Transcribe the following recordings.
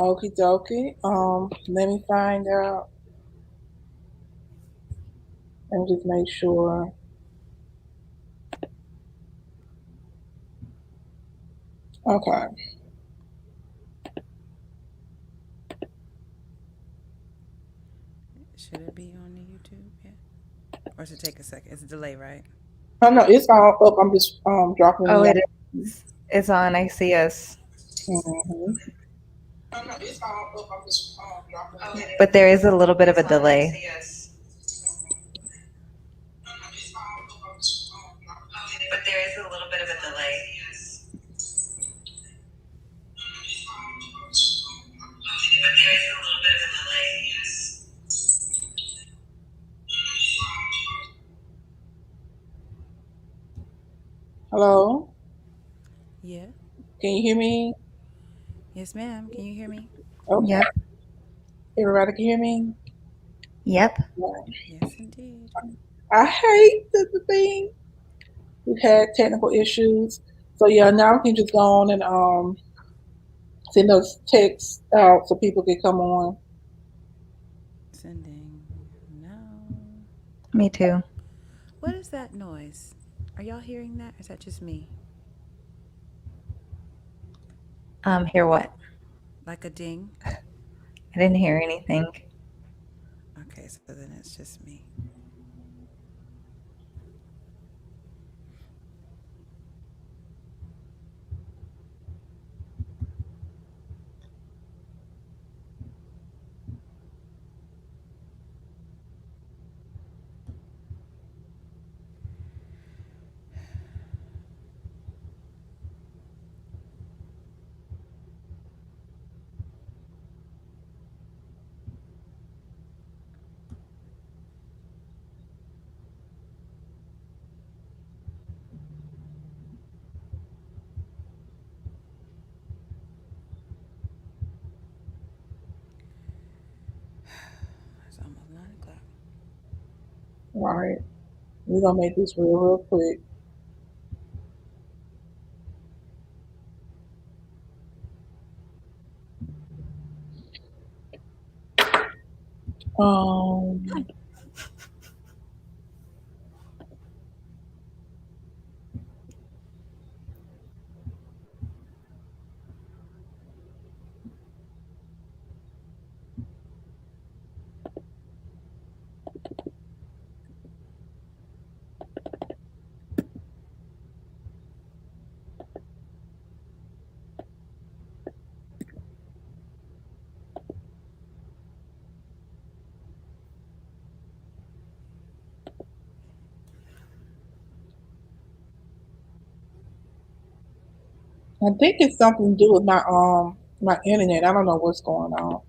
Okie dokie. Let me find out and just make sure. Okay. Should it be on the YouTube yet? Or should it take a second? It's a delay, right? Oh no, it's all up. I'm just dropping Oh, it it is. It's on. I see us. in. Mm-hmm. Oh no, it's all up. I'm just dropping it in. But there is a little bit of a delay. Oh no, it's all up. I'm just dropping it in. But there is a little bit of a delay. But there is a little bit of a delay. Hello, Yeah. can you hear me? Yes, ma'am. Can you hear me? Okay, Yep. everybody can hear me. Yep. Right. Yes, indeed. I hate the thing. We've had technical issues, so yeah, now we can just go on and send those texts out so people can come on. Sending now. Me too. What is that noise? Are y'all hearing that? Or is that just me? Hear what? Like a ding? I didn't hear anything. Okay, so then it's just me. It's almost 9 o'clock. All right, we're gonna make this real quick. Um, I think it's something to do with my internet. I don't know what's going on.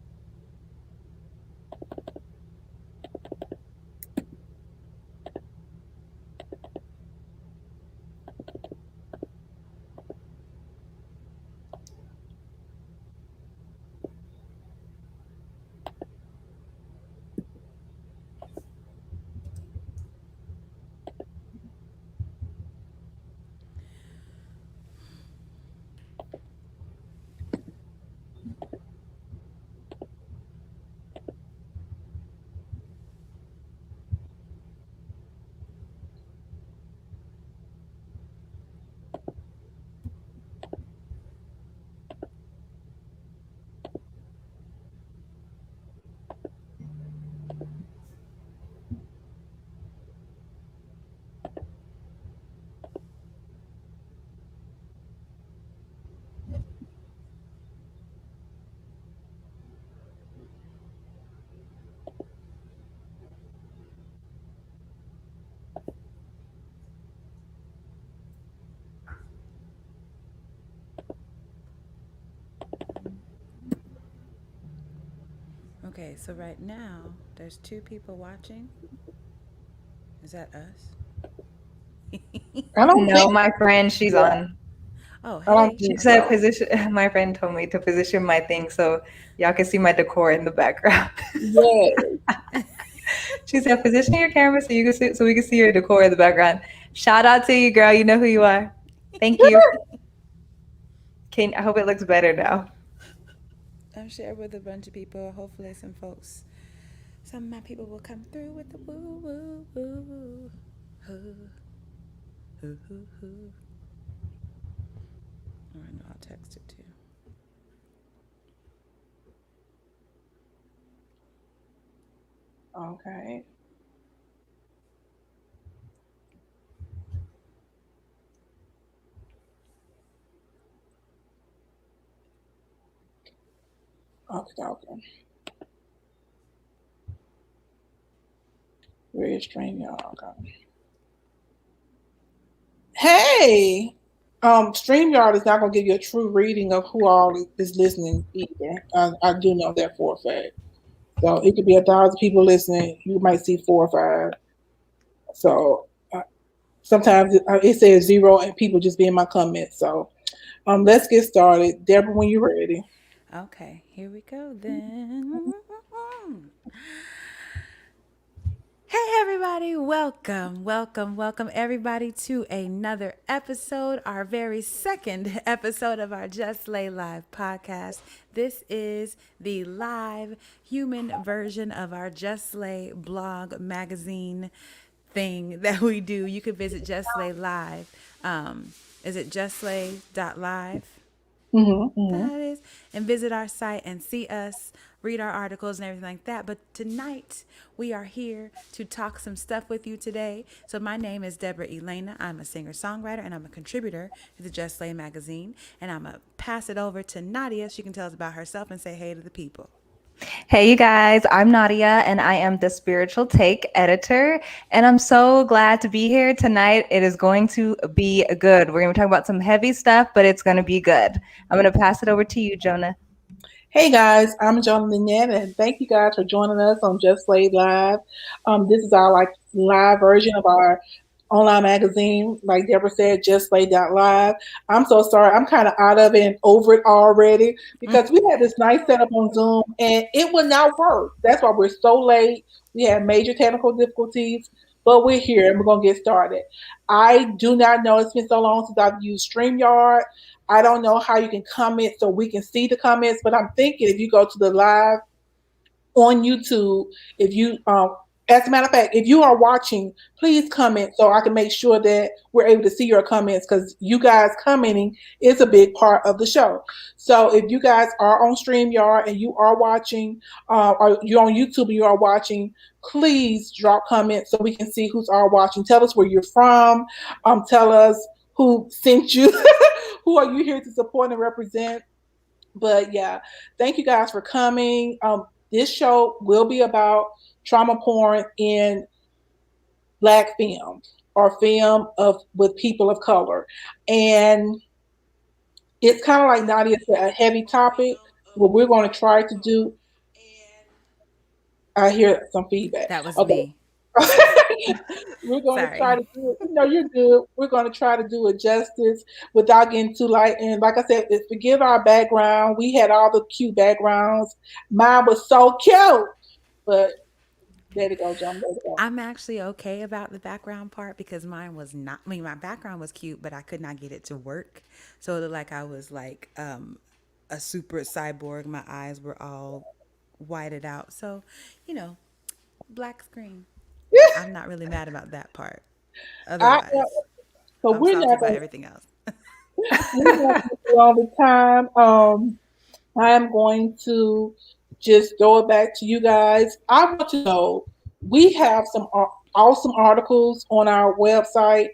Okay, so right now there's two people watching. Is that us? I don't No, think. my friend, she's Yeah, on. Oh, I don't hey. She think said so. position. My friend told me to position my thing so y'all can see my decor in the background. Yeah. She said position your camera so you can see, so we can see your decor in the background. Shout out to you, girl. You know who you are. Thank you. Can I hope it looks better now. share with a bunch of people. Hopefully, some of my people will come through with the woo woo woo woo. Hoo, hoo, hoo, hoo. Or I know I'll text it too. Okay. Okay. Okay. Where is StreamYard? Okay. Hey, StreamYard is not going to give you a true reading of who all is listening either. I do know that for a fact. So it could be 1,000 people listening. You might see 4 or 5. So sometimes it says 0 and people just be in my comments. So let's get started. Deborah, when you're ready. Okay, here we go then. Hey everybody, welcome everybody to another episode, our very second episode of our Just Lay Live podcast. This is the live human version of our Just Lay blog magazine thing that we do. You could visit Just Lay Live. Is it justlay.live? Mm-hmm, mm-hmm. That is, and visit our site and see us, read our articles and everything like that. But tonight we are here to talk some stuff with you today. So my name is Deborah Elena. I'm a singer-songwriter and I'm a contributor to the Just Slay magazine. And I'm going to pass it over to Nadia. She can tell us about herself and say hey to the people. Hey, you guys, I'm Nadia, and I am the Spiritual Take editor. And I'm so glad to be here tonight. It is going to be good. We're going to talk about some heavy stuff, but it's going to be good. I'm going to pass it over to you, Jonah. Hey guys, I'm Jonah Lynette, and thank you guys for joining us on Just Slay Live. This is our live version of our online magazine, like Deborah said, justlay.live. I'm so sorry. I'm kind of out of it and over it already because we had this nice setup on Zoom and it would not work. That's why we're so late. We had major technical difficulties, but we're here and we're going to get started. I do not know. It's been so long since I've used StreamYard. I don't know how you can comment so we can see the comments, but I'm thinking if you go to the live on YouTube, if you as a matter of fact, if you are watching, please comment so I can make sure that we're able to see your comments because you guys commenting is a big part of the show. So if you guys are on StreamYard and you are watching, or you're on YouTube and you are watching, please drop comments so we can see who's all watching. Tell us where you're from. Tell us who sent you. Who are you here to support and represent? But yeah, thank you guys for coming. This show will be about trauma porn in Black film or film with people of color, and it's kind of like Nadia said, a heavy topic. What we're going to try to do. I hear some feedback. That was Okay. me. We're going to try Sorry. to do it. No, you're good. We're going to try to do it justice without getting too light. And like I said, forgive our background. We had all the cute backgrounds. Mine was so cute. But there you go, John. There you go. I'm actually okay about the background part because mine was not. I mean, my background was cute, but I could not get it to work. So it looked like I was like a super cyborg. My eyes were all whited out. So, you know, black screen. I'm not really mad about that part. I, Otherwise, so I'm we're salty not about going everything else. to do all the time. I am going to just throw it back to you guys. I want to know, we have some awesome articles on our website.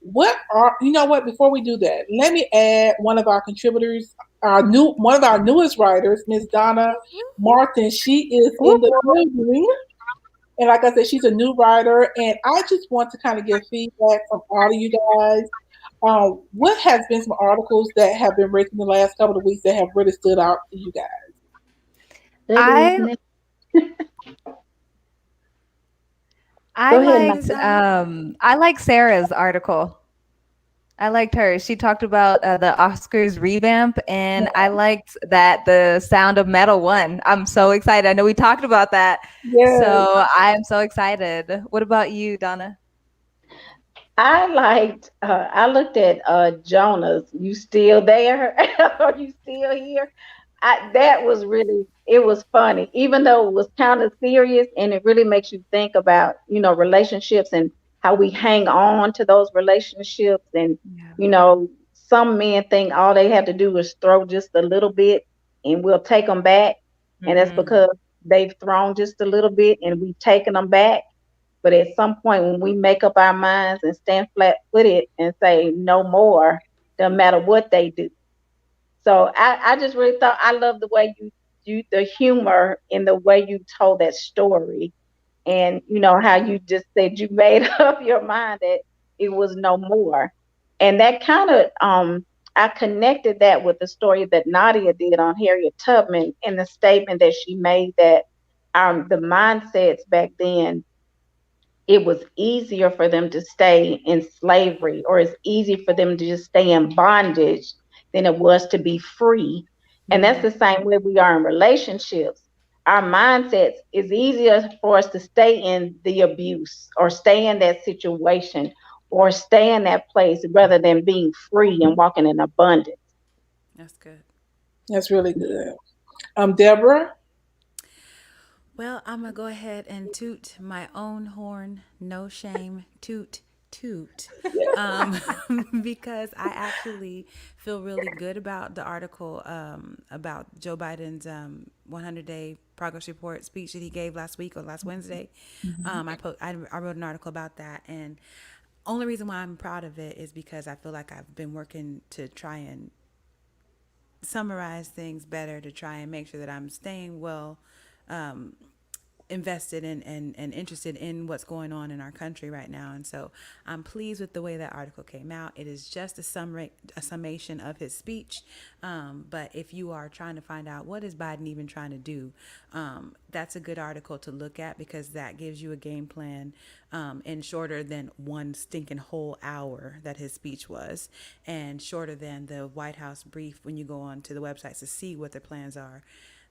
You know what, before we do that, let me add one of our contributors, one of our newest writers, Miss Donna Martin. She is in the building. And like I said, she's a new writer, and I just want to kind of get feedback from all of you guys. What has been some articles that have been written the last couple of weeks that have really stood out to you guys? I Go ahead, Ms. I like Sarah's article. I liked her. She talked about the Oscars revamp, and I liked that the Sound of Metal won. I'm so excited. I know we talked about that. Yes. So I am so excited. What about you, Donna? I looked at Jonas. You still there? Are you still here? that was really, it was funny, even though it was kind of serious, and it really makes you think about, relationships and how we hang on to those relationships. And, Yeah. some men think all they have to do is throw just a little bit and we'll take them back. And that's Mm-hmm. because they've thrown just a little bit and we've taken them back. But at some point, when we make up our minds and stand flat footed and say no more, no matter what they do. So I just really thought, I love the way you the humor in the way you told that story, and how you just said you made up your mind that it was no more. And that kind of I connected that with the story that Nadia did on Harriet Tubman, in the statement that she made, that the mindsets back then, it was easier for them to stay in slavery, or it's easy for them to just stay in bondage than it was to be free. And that's Mm-hmm. the same way we are in relationships. Our mindsets, is easier for us to stay in the abuse or stay in that situation or stay in that place rather than being free and walking in abundance. That's good. That's really good. Deborah. Well, I'm gonna go ahead and toot my own horn. No shame. Toot, toot. Um, because I actually feel really good about the article about Joe Biden's 100-day progress report speech that he gave last week or last Wednesday. I wrote an article about that, and only reason why I'm proud of it is because I feel like I've been working to try and summarize things better, to try and make sure that I'm staying well invested in and interested in what's going on in our country right now. And so I'm pleased with the way that article came out. It is just a summation of his speech. But if you are trying to find out what is Biden even trying to do, that's a good article to look at, because that gives you a game plan in shorter than one stinking whole hour that his speech was, and shorter than the White House brief when you go on to the websites to see what their plans are.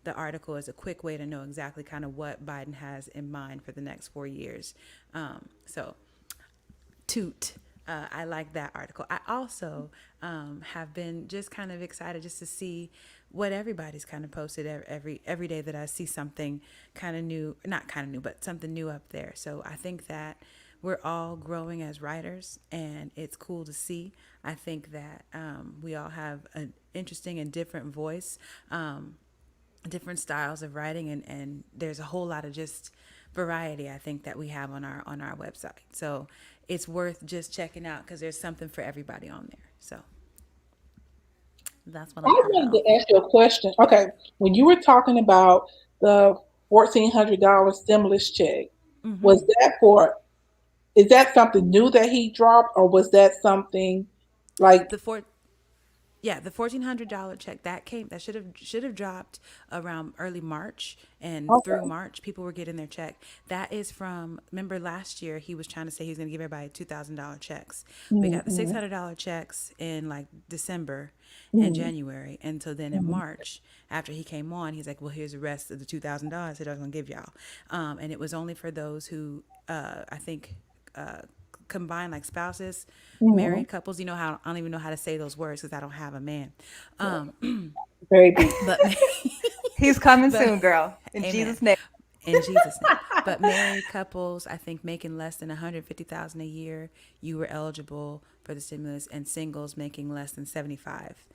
The article is a quick way to know exactly kind of what Biden has in mind for the next 4 years. So, toot. I like that article. I also have been just kind of excited just to see what everybody's kind of posted every day that I see something kind of new, not kind of new, but something new up there. So I think that we're all growing as writers, and it's cool to see. I think that we all have an interesting and different voice. Different styles of writing, and there's a whole lot of just variety, I think, that we have on our website. So it's worth just checking out, because there's something for everybody on there. So that's what I I'm proud wanted of. to ask you a question. Okay, when you were talking about the $1,400 stimulus check, was that for? Is that something new that he dropped, or was that something like? The four Yeah, the $1,400 check that should have dropped around early March, and through Okay. March people were getting their check. That is from, remember last year he was trying to say he was going to give everybody $2,000 checks. We got the Mm-hmm. $600 checks in like December and Mm-hmm. January, and so then in March, after he came on, he's like, "Well, here's the rest of the $2,000 that I was going to give y'all," and it was only for those who I think. Combined, like spouses, Mm-hmm. married couples. You know how I don't even know how to say those words because I don't have a man. Very big. But He's coming but soon, girl. In amen. Jesus' name. In Jesus' name. But married couples, I think making less than 150,000 a year, you were eligible for the stimulus, and singles making less than 75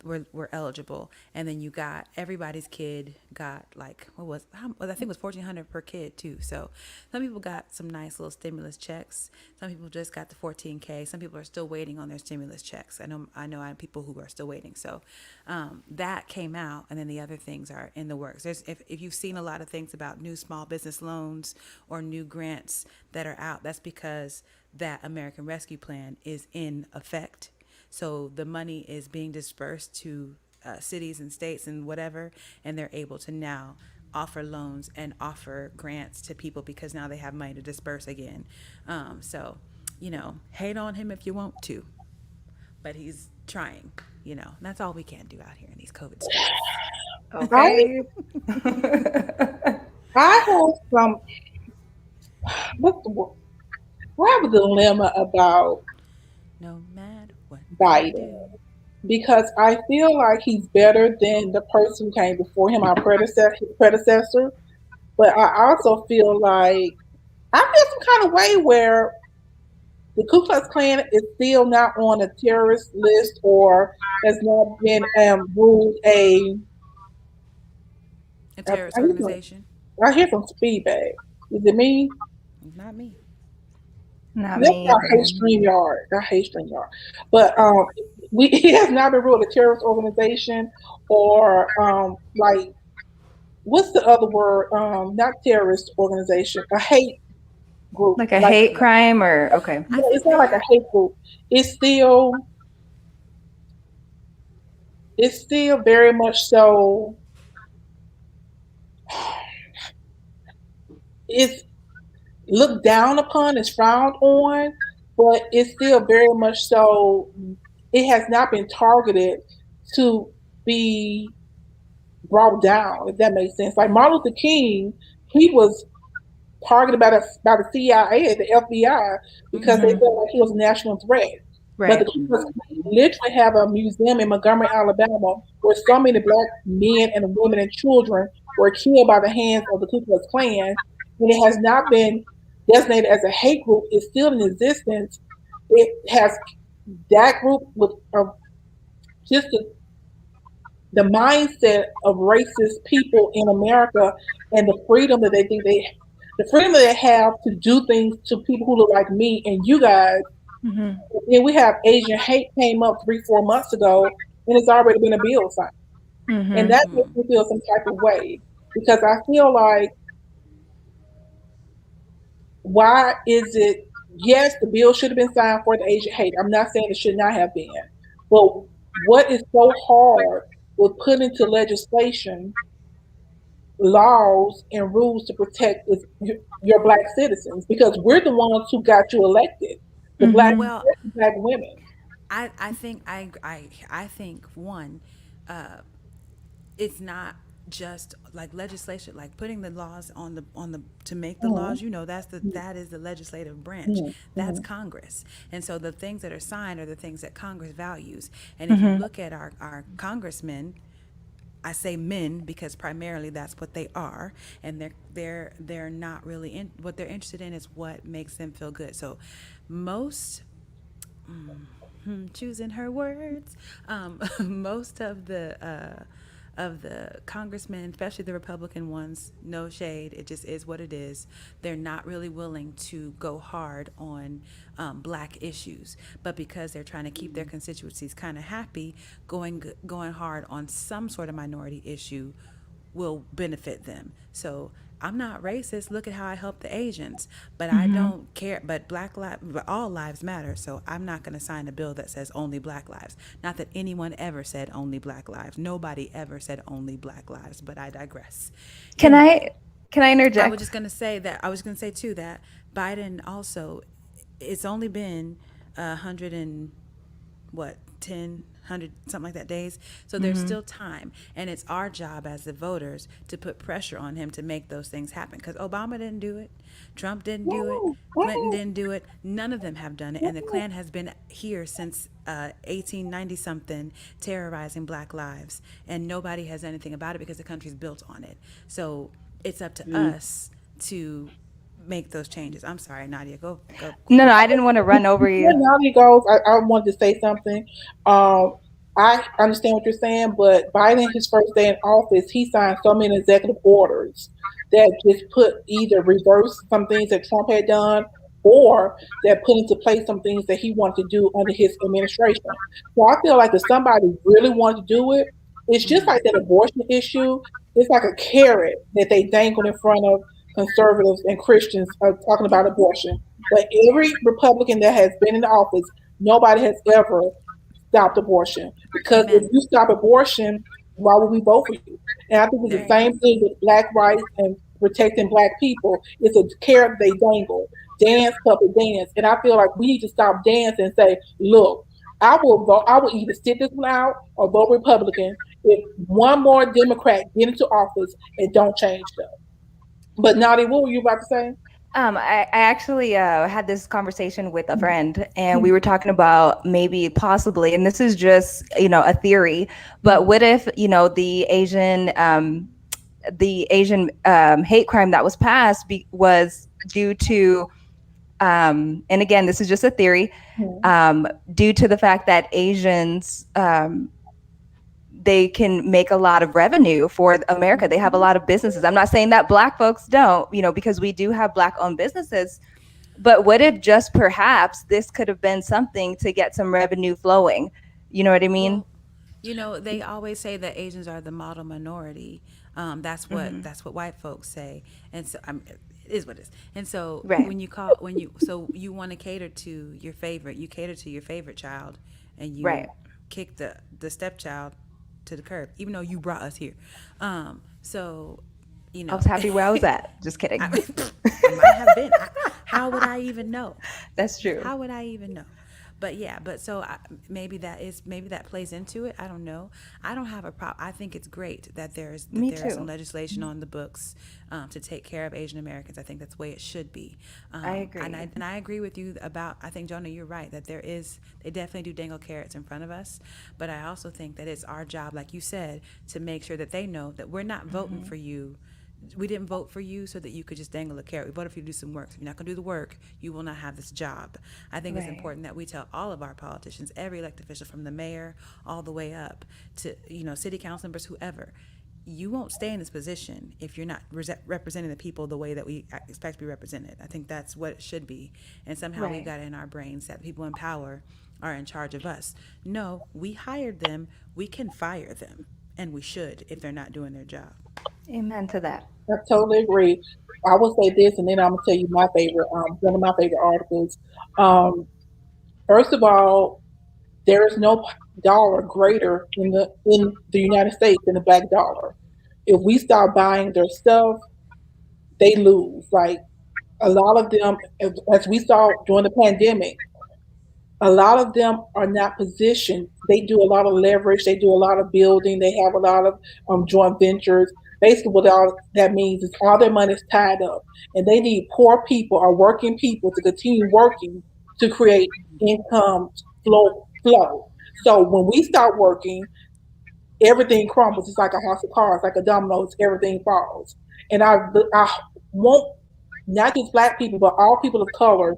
were eligible. And then you got everybody's kid got like I think it was 1,400 per kid too. So some people got some nice little stimulus checks. Some people just got the 14K. Some people are still waiting on their stimulus checks. I have people who are still waiting. So that came out, and then the other things are in the works. If you've seen a lot of things about new small business loans or new grants that are out, that's because that American Rescue Plan is in effect. So the money is being dispersed to cities and states and whatever, and they're able to now offer loans and offer grants to people because now they have money to disperse again. So, hate on him if you want to, but he's trying. That's all we can do out here in these COVID streets. I Okay. I have some. What's the word? I have a dilemma about No matter what you Biden. do. because I feel like he's better than the person who came before him, our predecessor. But I also feel like I feel some kind of way where the Ku Klux Klan is still not on a terrorist list or has not been ruled a. A I, terrorist I, hear some, organization? I hear some feedback. Is it me? Not me. Not That's me why I hate either. StreamYard. I hate StreamYard. But it has not been ruled a terrorist organization or like what's the other word? Not terrorist organization, a hate group. Like a Like hate Yeah. crime or okay. I no, it's think not they like a have. hate group. It's still it's still very much so. It's looked down upon, it's frowned on, but it's still very much so. It has not been targeted to be brought down, if that makes sense. Like Martin Luther King, he was targeted by the CIA, the FBI, because they Hmm. felt like he was a national threat. But the Right. Ku Klux Klan literally have a museum in Montgomery, Alabama, where so many black men and women and children were killed by the hands of the Ku Klux Klan, and it has not been designated as a hate group. It's still in existence. It has that group with just the mindset of racist people in America and the freedom that they think the freedom that they have to do things to people who look like me and you guys. Hmm. And we have Asian hate came up 3-4 months ago, and it's already been a bill signed, and Hmm. that makes me feel some type of way because I feel like why is it? Yes, the bill should have been signed for the Asian hate. I'm not saying it should not have been, but what is so hard with putting into legislation laws and rules to protect your black citizens because we're the ones who got you elected, the black Hmm. Well, black women. I think one, uh, it's not just like legislation, like putting the laws on the to make the Mm-hmm. laws. That is the legislative branch. That's Mm-hmm. Congress, and so the things that are signed are the things that Congress values. And if you Hmm. look at our congressmen, I say men because primarily that's what they are, and they're not really in what they're interested in is what makes them feel good. So most choosing her words. Most of the congressmen, especially the Republican ones, no shade, it just is what it is. They're not really willing to go hard on black issues, but because they're trying to keep their constituencies kind of happy, going hard on some sort of minority issue will benefit them. So I'm not racist. Look at how I help the Asians, but I Hmm. don't care. But but all lives matter. So I'm not going to sign a bill that says only black lives. Not that anyone ever said only black lives. Nobody ever said only black lives. But I digress. Can I Anyway, can I I was interject? just going to say that I was going to say too that Biden also, it's only been 100 and what 10 100 something like that days, so there's Hmm. still time, and it's our job as the voters to put pressure on him to make those things happen because Obama didn't do it, Trump didn't do it, Clinton didn't do it, none of them have done it, and the Klan has been here since 1890 something, terrorizing black lives, and nobody has anything about it because the country's built on it. So it's up to us to make those changes. I'm sorry, Nadia, go No, no, queen. I didn't want to run over Before you. Nadia goes, I wanted to say something. Um, I understand what you're saying, but Biden, his first day in office, he signed so many executive orders that just put either reverse some things that Trump had done or that put into place some things that he wanted to do under his administration. So I feel like if somebody really wanted to do it, it's just like that abortion issue. It's like a carrot that they dangled in front of conservatives and Christians talking about abortion. But every Republican that has been in office, nobody has ever stopped abortion. Because if Amen. you stop abortion, why would we vote for you? And I think it's There the you go. same thing with black rights and protecting black people. It's a carrot they dangle. Dance, puppet dance. And I feel like we need to stop dancing and say, look, I will vote, I will either sit this one out or vote Republican if one more Democrat get into office and don't change stuff. But Nadia, what were you about to say? I actually had this conversation with a friend, and we were talking about maybe possibly, and this is just, a theory, but what if, the Asian hate crime that was passed was due to, and again, this is just a theory, due to the fact that Asians, they can make a lot of revenue for America. They have a lot of businesses. I'm not saying that Black folks don't, because we do have Black owned businesses. But what if just perhaps this could have been something to get some revenue flowing? You know what I mean? They always say that Asians are the model minority. That's what white folks say, and so it is what it is. And so Right. so you want to cater to your favorite, you cater to your favorite child, and you Right. kick the stepchild to the curb, even though you brought us here. So I was happy where I was at. Just kidding. I might have been. How would I even know? That's true. How would I even know? But yeah, maybe that plays into it. I don't know. I don't have a problem. I think it's great that there is Me some too. legislation on the books to take care of Asian Americans. I think that's the way it should be. I agree. And I agree with you about. I think, Jonah, you're right that they definitely do dangle carrots in front of us. But I also think that it's our job, like you said, to make sure that they know that we're not voting for you. We didn't vote for you so that you could just dangle a carrot. We voted for you to do some work. So if you're not going to do the work, you will not have this job. I think it's Right. important that we tell all of our politicians, every elected official from the mayor all the way up to, city council members, whoever, you won't stay in this position if you're not representing the people the way that we expect to be represented. I think that's what it should be. And somehow we've Right. got it in our brains that people in power are in charge of us. No, we hired them. We can fire them. And we should if they're not doing their job. Amen to that. I totally agree. I will say this, and then I'm gonna tell you my favorite, one of my favorite articles. Um, First of all, there is no dollar greater in the United States than the black dollar. If we start buying their stuff, they lose. Like a lot of them, as we saw during the pandemic, a lot of them are not positioned. They do a lot of leverage. They do a lot of building. They have a lot of joint ventures. Basically, what all that means is all their money is tied up, and they need poor people or working people to continue working to create income flow. So when we start working, everything crumbles. It's like a house of cards, like a dominoes. Everything falls. And I want not just black people, but all people of color,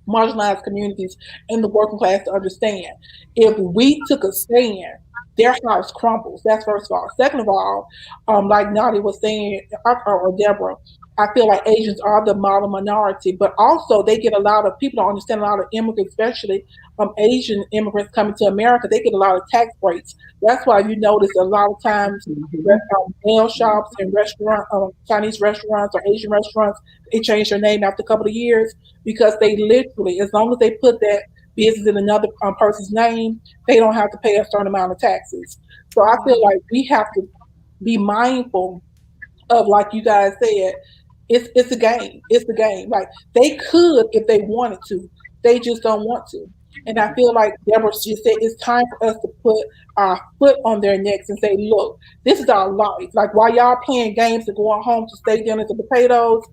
marginalized communities, and the working class to understand. If we took a stand, their house crumbles. That's first of all. Second of all, like Nadia was saying, or Deborah, I feel like Asians are the model minority, but also they get a lot of people don't understand a lot of immigrants, especially Asian immigrants coming to America. They get a lot of tax breaks. That's why you notice a lot of times nail shops and Chinese restaurants or Asian restaurants, they change their name after a couple of years because they literally, as long as they put that business in another person's name, they don't have to pay a certain amount of taxes. So I feel like we have to be mindful of, like you guys said, it's a game. It's a game. Like they could if they wanted to, they just don't want to. And I feel like Deborah just said it's time for us to put our foot on their necks and say, look, this is our life. Like while y'all playing games and going home to steak dinners and potatoes,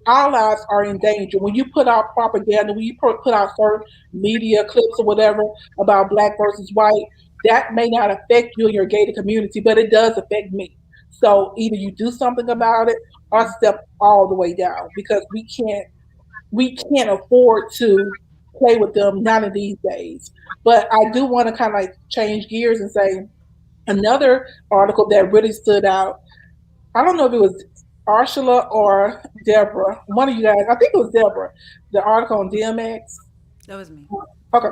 our lives are in danger. When you put out propaganda, when you put out certain media clips or whatever about black versus white, that may not affect you and your gated community, but it does affect me. So either you do something about it or step all the way down because we can't afford to play with them none of these days. But I do want to kind of like change gears and say another article that really stood out. I don't know if it was Ursula or Deborah, one of you guys. I think it was Deborah. The article on DMX. That was me. Okay,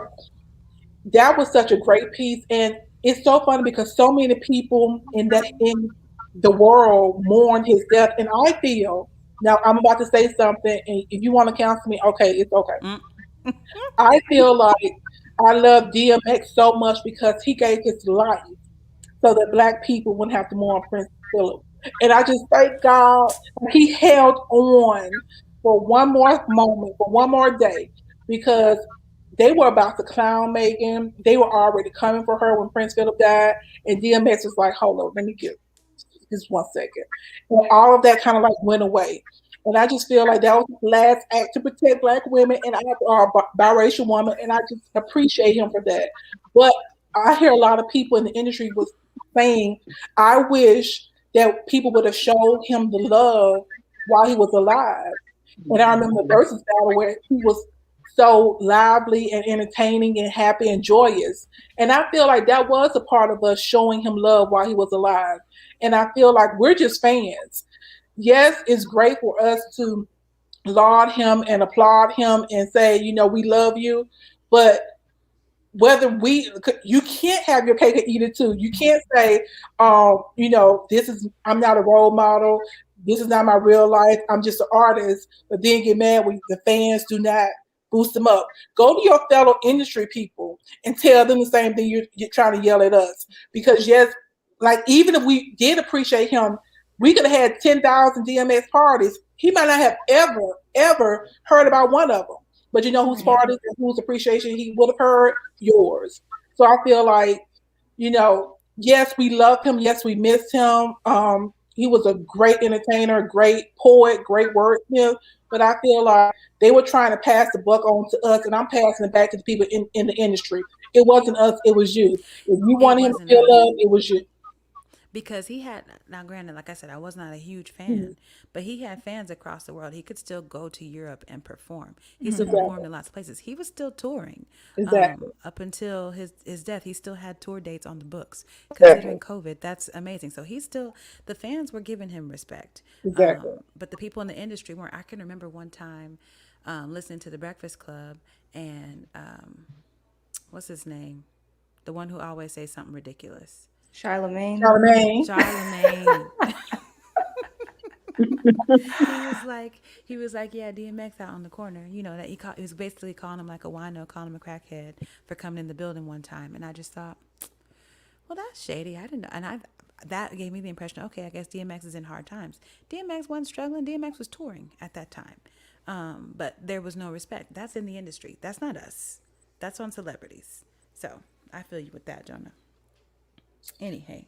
that was such a great piece, and it's so funny because so many people in the world mourn his death, and I feel now I'm about to say something, and if you want to counsel me, okay, it's okay. Mm. I feel like I love DMX so much because he gave his life so that black people wouldn't have to mourn Prince Philip. And I just thank God he held on for one more moment, for one more day, because they were about to clown Megan. They were already coming for her when Prince Philip died. And DMX was like, hold on, let me get just 1 second. And all of that kind of like went away. And I just feel like that was his last act to protect black women and biracial woman, and I just appreciate him for that. But I hear a lot of people in the industry was saying, I wish that people would have showed him the love while he was alive. And I remember the versus battle where he was so lively and entertaining and happy and joyous. And I feel like that was a part of us showing him love while he was alive. And I feel like we're just fans. Yes, it's great for us to laud him and applaud him and say, we love you. But whether you can't have your cake and eat it too. You can't say, I'm not a role model. This is not my real life. I'm just an artist. But then get mad when the fans do not boost them up. Go to your fellow industry people and tell them the same thing you're trying to yell at us. Because yes, like even if we did appreciate him, we could have had 10,000 DMX parties. He might not have ever heard about one of them. But you know whose parties and whose appreciation he would have heard? Yours. So I feel like, yes, we love him. Yes, we miss him. He was a great entertainer, great poet, great wordsmith. But I feel like they were trying to pass the buck on to us, and I'm passing it back to the people in the industry. It wasn't us, it was you. If you wanted him to feel love, it was you. Because he had, now granted, like I said, I was not a huge fan, but he had fans across the world. He could still go to Europe and perform. He still performed in lots of places. He was still touring. Exactly. Up until his death, he still had tour dates on the books. Considering COVID, that's amazing. So he's still, the fans were giving him respect. Exactly. But the people in the industry weren't. I can remember one time listening to The Breakfast Club and what's his name? The one who always says something ridiculous. Charlemagne. Charlemagne. he was like, yeah, DMX out on the corner. That he was basically calling him like a wino, calling him a crackhead for coming in the building one time. And I just thought, well, that's shady. I didn't know. And that gave me the impression, okay, I guess DMX is in hard times. DMX wasn't struggling. DMX was touring at that time. But there was no respect. That's in the industry. That's not us. That's on celebrities. So I feel you with that, Jonah. Anyhow.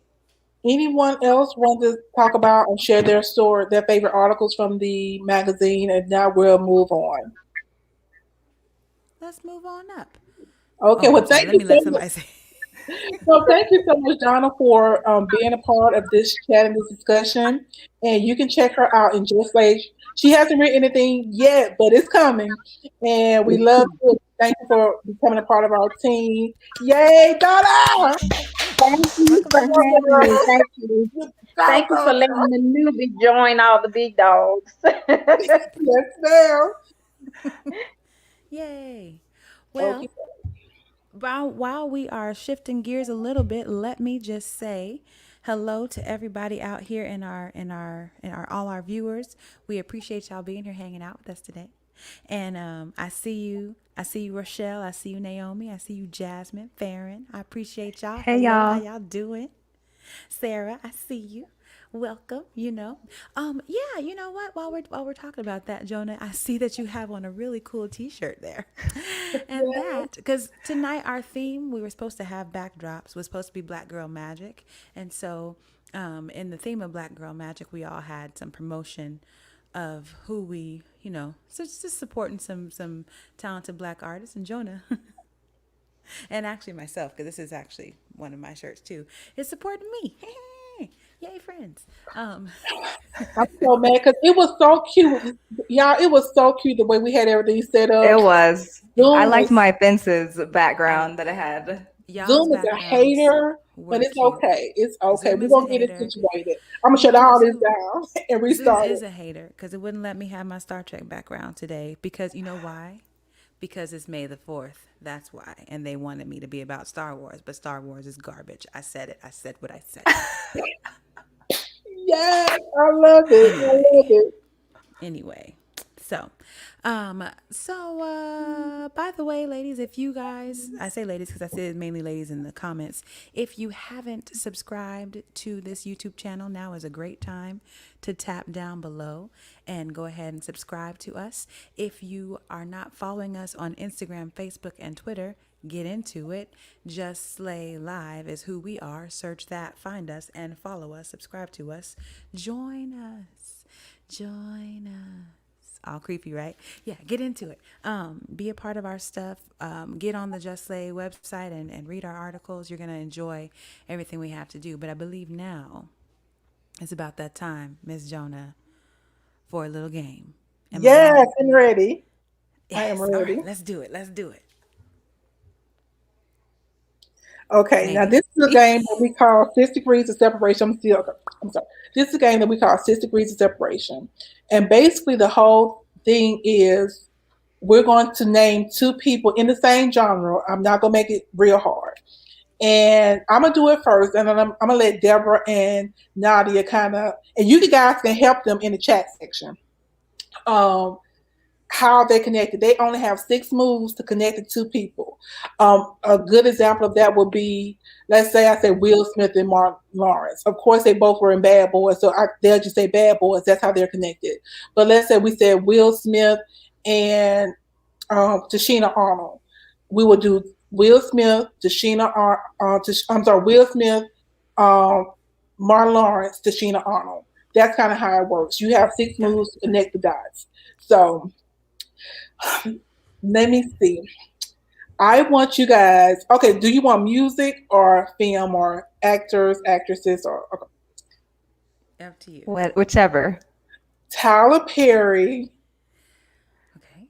Anyone else want to talk about and share their favorite articles from the magazine? And now we'll move on. Let's move on up. Okay, well, thank you. Let somebody say. So thank you so much, Donna, for being a part of this chat and this discussion. And you can check her out in Just Slay. She hasn't written anything yet, but it's coming. And we love you. Thank you for becoming a part of our team. Yay, Donna! Thank you for having me. Thank you. Thank you for letting the newbie join all the big dogs. Yes, ma'am. Yay. Well, while we are shifting gears a little bit, let me just say hello to everybody out here in our all our viewers. We appreciate y'all being here hanging out with us today. And I see you, Rochelle. I see you, Naomi. I see you, Jasmine, Farron. I appreciate y'all. Hey, y'all. How y'all doing? Sarah, I see you. Welcome. Yeah. You know what? While we're talking about that, Jonah, I see that you have on a really cool T-shirt there, and that because tonight our theme we were supposed to have backdrops was supposed to be Black Girl Magic, and so in the theme of Black Girl Magic, we all had some promotion of who we, so just supporting some talented Black artists. And Jonah, and actually myself, because this is actually one of my shirts too, is supporting me. Yay, friends. I'm so mad because it was so cute. Y'all, it was so cute the way we had everything set up. It was. Zoom I liked my fences background that I had. Zoom is a hater, but it's okay. It's okay. We're going to get it situated. I'm going to shut all this down and restart. Zoom is a hater because it wouldn't let me have my Star Trek background today because you know why? Because it's May the 4th. That's why. And they wanted me to be about Star Wars, but Star Wars is garbage. I said it. I said what I said. Yes, I love it. Anyway, so by the way, ladies, if you guys, I say ladies because I said mainly ladies in the comments, if you haven't subscribed to this YouTube channel, now is a great time to tap down below and go ahead and subscribe to us. If you are not following us on Instagram, Facebook, and Twitter, get into it. Just Slay Live is who we are. Search that, find us, and follow us. Subscribe to us. Join us. Join us. All creepy, right? Yeah, get into it. Be a part of our stuff. Get on the Just Lay website and read our articles. You're gonna enjoy everything we have to do. But I believe now it's about that time, Miss Jonah, for a little game. Am I Yes, right? I'm ready. I am Yes. All ready. right, let's do it. Let's do it. Okay, now Maybe. this is a game that we call 6 degrees of separation. I'm sorry. This is a game that we call 6 degrees of separation. And basically the whole thing is we're going to name two people in the same genre. I'm not gonna make it real hard. And I'm gonna do it first, and then I'm gonna let Deborah and Nadia kind of, and you guys can help them in the chat section. Um, how they connected. They only have 6 moves to connect the two people. A good example of that would be, let's say I said Will Smith and Mark Lawrence. Of course, they both were in Bad Boys, so they'll just say Bad Boys. That's how they're connected. But let's say we said Will Smith and Tashina Arnold. We would do Will Smith, Will Smith, um, Martin Lawrence, Tashina Arnold. That's kind of how it works. You have six Got it. moves to connect the dots. So let me see. I want you guys. Okay, do you want music or film or actors, actresses, or okay. Up to you. Whichever. Tyler Perry? Okay.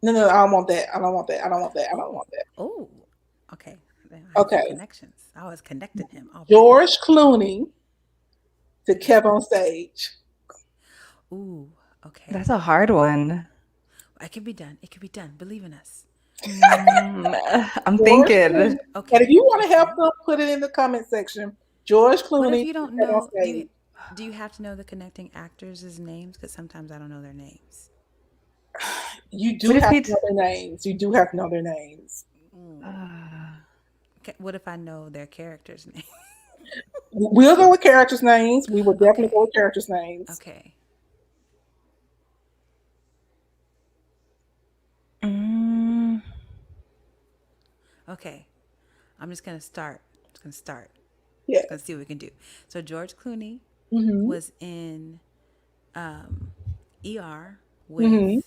No, I don't want that. I don't want that. I don't want that. I don't Oh. want that. Oh. Okay. Then I have some Okay, connections. I was connecting him already. George Clooney to Okay. Kevin on Stage. Ooh. Okay. That's a hard one. It can be done. It can be done. Believe in us. I'm George thinking. Clooney. And if Okay. you want to help Okay. them, put it in the comment section. George What if Clooney you to don't Kevin on know? Stage. Do you have to know the connecting actors' names? Because sometimes I don't know their names. You do What if have he? to know their names. You do have to know their names. Okay. What if I know their characters' name? We'll go with characters' names. We will definitely go Okay. with characters' names. Okay. Mm, Okay. I'm just gonna start. Just gonna start. Yeah. Just gonna see what we can do. So George Clooney Mm-hmm. was in ER Mm-hmm. with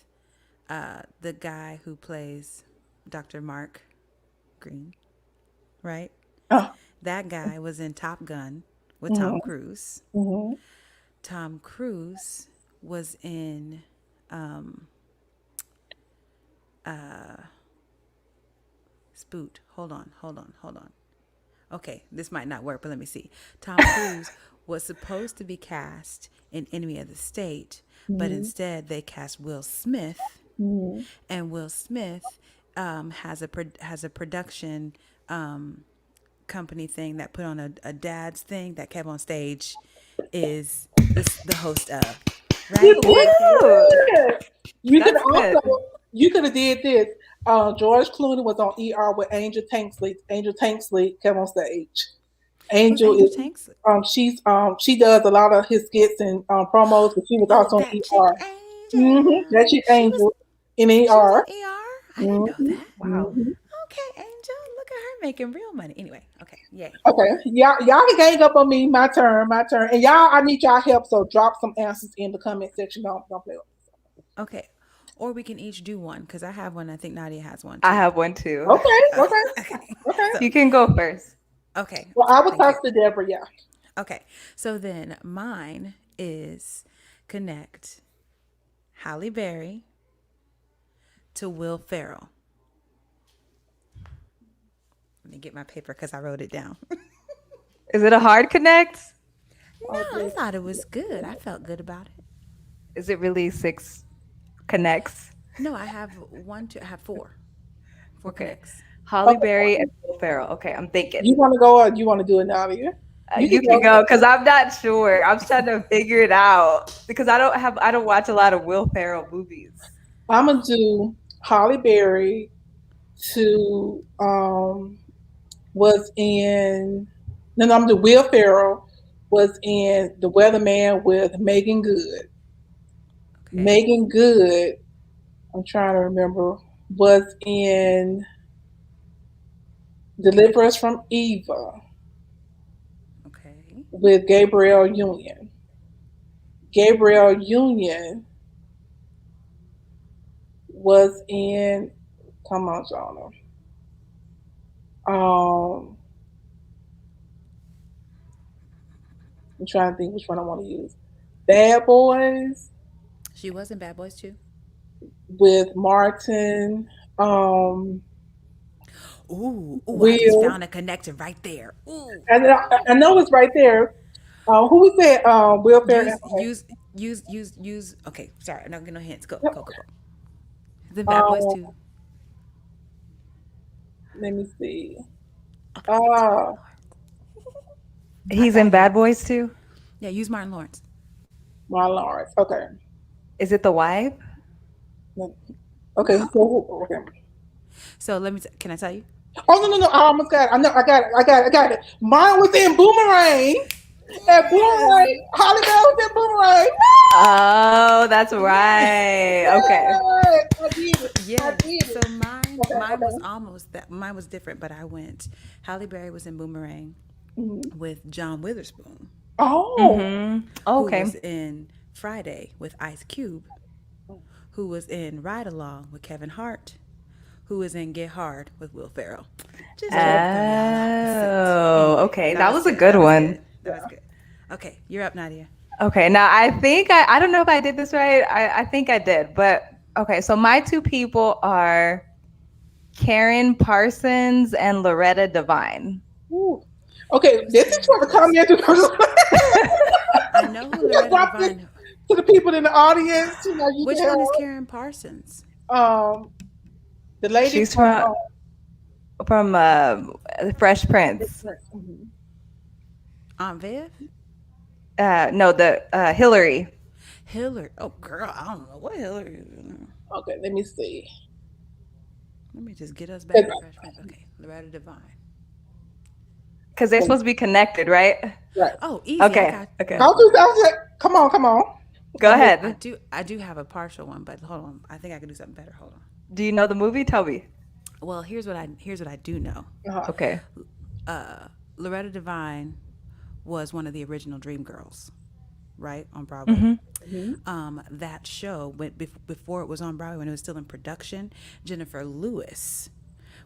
the guy who plays Dr. Mark Green, right? Oh. That guy was in Top Gun with Tom Mm-hmm. Cruise. Mm-hmm. Tom Cruise was in Spoot. Hold on. Okay, this might not work, but let me see. Tom Cruise was supposed to be cast in Enemy of the State, but Mm-hmm. instead they cast Will Smith, Mm-hmm. and Will Smith has a production company thing that put on a dad's thing that Kev on Stage is the host of, You right? Is that fair? Ooh, did. You could that's good. also you could have did this. George Clooney was on ER with Angel Tanksley. Angel Tanksley came on stage. Who's Angel Angel is Tanks? she does a lot of his skits and promos, but she was Oh, also in that chick ER. Angel. That chick She was Angel in she was on ER. ER. I didn't know hmm that. Wow. hmm Okay, Angel, look at her making real money. Anyway, okay, yay. Okay, y'all can gang up on me. My turn, my turn. And y'all, I need y'all help. So drop some answers in the comment section. Don't play with me. Okay, or we can each do one because I have one. I think Nadia has one I too. have one too. Okay, Okay, okay, okay. okay. So You can go first. okay, Well, I will thank you. talk to Deborah. Yeah. Okay, so then mine is connect Halle Berry to Will Ferrell. Let me get my paper because I wrote it down. Is it a hard connect? No, I thought it was good. I felt good about it. Is it really 6 connects? No, I have one, two, I have four. Four Okay. connects. Holly Okay. Berry and Will Ferrell. Okay, I'm thinking. You want to go or you want to do it, Nadia? You can You can go. go because I'm not sure. I'm trying to figure it out because I don't watch a lot of Will Ferrell movies. I'm gonna do Holly Berry to was in no, I'm the Will Ferrell was in The Weatherman with Megan Good. Okay. Megan Good, I'm trying to remember, was in Deliver Us from Eva Okay. with Gabrielle Union. Gabrielle Union was in. Come on, Jonah. I'm trying to think which one I want to use. Bad Boys She was in Bad Boys too. with Martin. Um, Ooh, I just Will. found a connection right there. Ooh. And I know it's right there. Who was that? Will Ferrell. Use. Okay, sorry, I'm not getting no hints. Go. The Bad Boys Um, too. let me see. Okay, use Martin Lawrence. I He's got in Bad hints. Boys too. Yeah, use Martin Lawrence. Martin Lawrence. Okay. Is it the wife? Okay. No. Okay. So let me. Can I tell you? Oh no! I almost got it. I know. I got it. I got it. Mine was in Boomerang. And Yes. Boomerang. Holly Bell was in Boomerang. Oh, that's right. Okay. Yes, I did it. I Yeah. did So it. mine was Okay. almost that. Mine was different, but I went. Halle Berry was in Boomerang Mhm. with John Witherspoon, Oh. Mm-hmm. who Okay. was in Friday with Ice Cube, who was in Ride Along with Kevin Hart, who was in Get Hard with Will Ferrell. Just to throw y'all off the scent. Oh, Yeah, okay. That was a good. good That was one. good. That was good. Okay, you're up, Nadia. Okay, now I think I don't know if I did this right. I think I did, but okay, so my two people are Karen Parsons and Loretta Devine. Ooh. Okay, Who's this is Karen for the comment. Parsons? I know who Just Loretta drop this Devine. to the people in the audience. You Which can one is Karen Parsons? um the lady She's from Fresh Prince. Mhm. Aunt Viv? No, the Hillary. Hillary. Oh, girl, I don't know what Hillary is. Okay, let me see. Let me just get us back to Fresh Prince. Okay, Loretta Devine. Because they're supposed to be connected, right? Right. Oh, easy. I Okay. got. Okay. Come on, come on. Go I ahead. do. I do have a partial one, but hold on. I think I can do something better. Hold on. Do you know the movie? Tell me. Well, here's what I do know. Uh-huh. Okay. Loretta Devine was one of the original Dream Girls, right, on Broadway. That show went before it was on Broadway, when it was still in production. Jennifer Lewis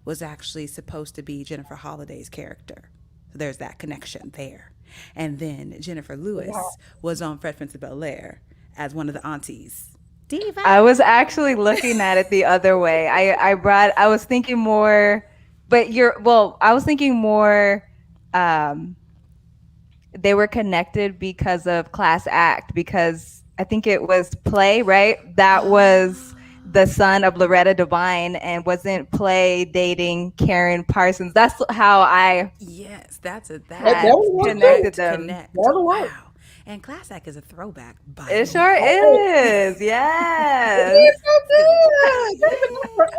was actually supposed to be Jennifer Holliday's character. So there's that connection there. And then Jennifer Lewis was on Fresh Prince of Bel-Air as one of the aunties. Diva. I was actually looking at it the other way. I was thinking more, but I was thinking more, they were connected because of Class Act, because I think it was Play, right? That was the son of Loretta Devine, and wasn't Play dating Karen Parsons. That's how I Yes, that's a That that would work connected too. them. connect. That'll work. Wow. And Class Act is a throwback, by It the sure way. is. Yes. It's so good. Give it up for us.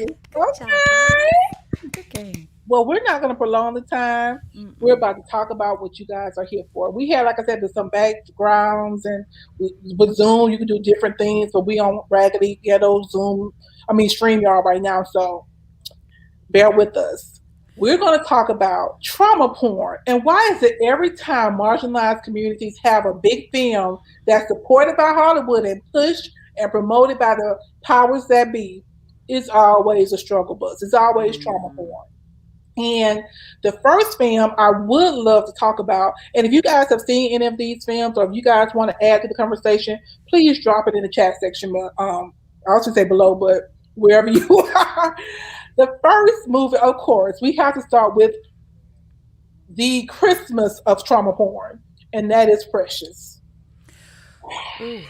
Good job, Okay. girls. Good game. Well, we're not going to prolong the time. We're about to talk about what you guys are here for. We had, like I said, there's some backgrounds, and with Zoom, you can do different things. But we on Raggedy Ghetto Zoom, StreamYard right now. So bear with us. We're going to talk about trauma porn, and why is it every time marginalized communities have a big film that's supported by Hollywood and pushed and promoted by the powers that be, it's always a struggle bus. It's always trauma porn. And the first film I would love to talk about, and if you guys have seen any of these films, or if you guys want to add to the conversation, please drop it in the chat section. I also say below, but wherever you are. The first movie, of course, we have to start with the Christmas of trauma porn, and that is Precious. Ooh.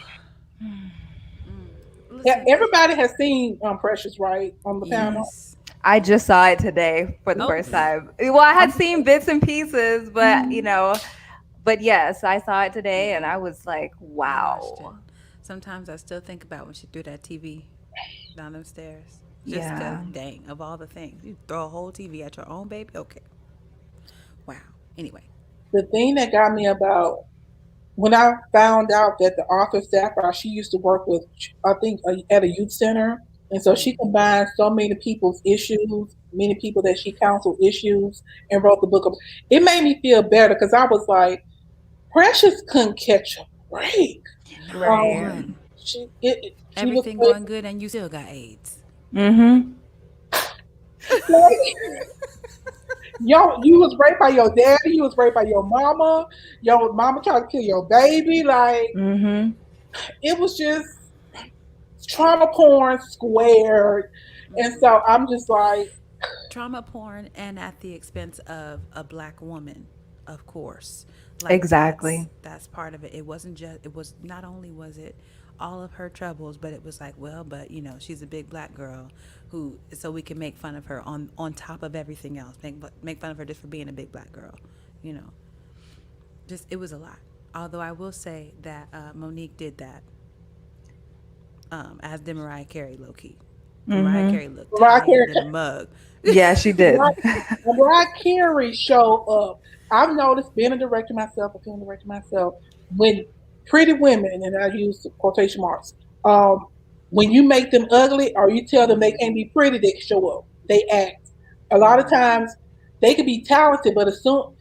Yeah, everybody has seen Precious, right? On the panel. Yes. I just saw it today for the first time. Well, I had seen bits and pieces, but but yes, I saw it today, and I was like, wow. Sometimes I still think about when she threw that TV down them stairs. Just Yeah. because, dang, of all the things, you throw a whole TV at your own baby. Okay. Wow. Anyway. The thing that got me about when I found out that the author Sapphire, she used to work with, I think, at a youth center. And so she combined so many people's issues, many people that she counseled issues, and wrote the book. It made me feel better because I was like, Precious couldn't catch break. Right. Um, One. she was Everything going good and you still got AIDS. Mm-hmm. like, yo, you was raped by your daddy, you was raped by your mama tried to kill your baby. Like Mm-hmm. it was just trauma porn squared. And so I'm just like, Trauma porn and at the expense of a black woman, of course. Like Exactly. that's part of it. It wasn't just it was not only was it all of her troubles, but it was like, well, but she's a big black girl who so we can make fun of her on top of everything else. Make fun of her just for being a big black girl, you know. Just it was a lot. Although I will say that Monique did that, as did Mariah Carey, low key. Mariah Mm-hmm. Carey looked Mariah tired Carey, than a mug. Yeah, she did. when Mariah Carey show up, I've noticed being a director myself, a film director myself, when pretty women, and I use quotation marks, um, when you make them ugly or you tell them they can't be pretty, they show up. They act. A lot of times they could be talented, but as soon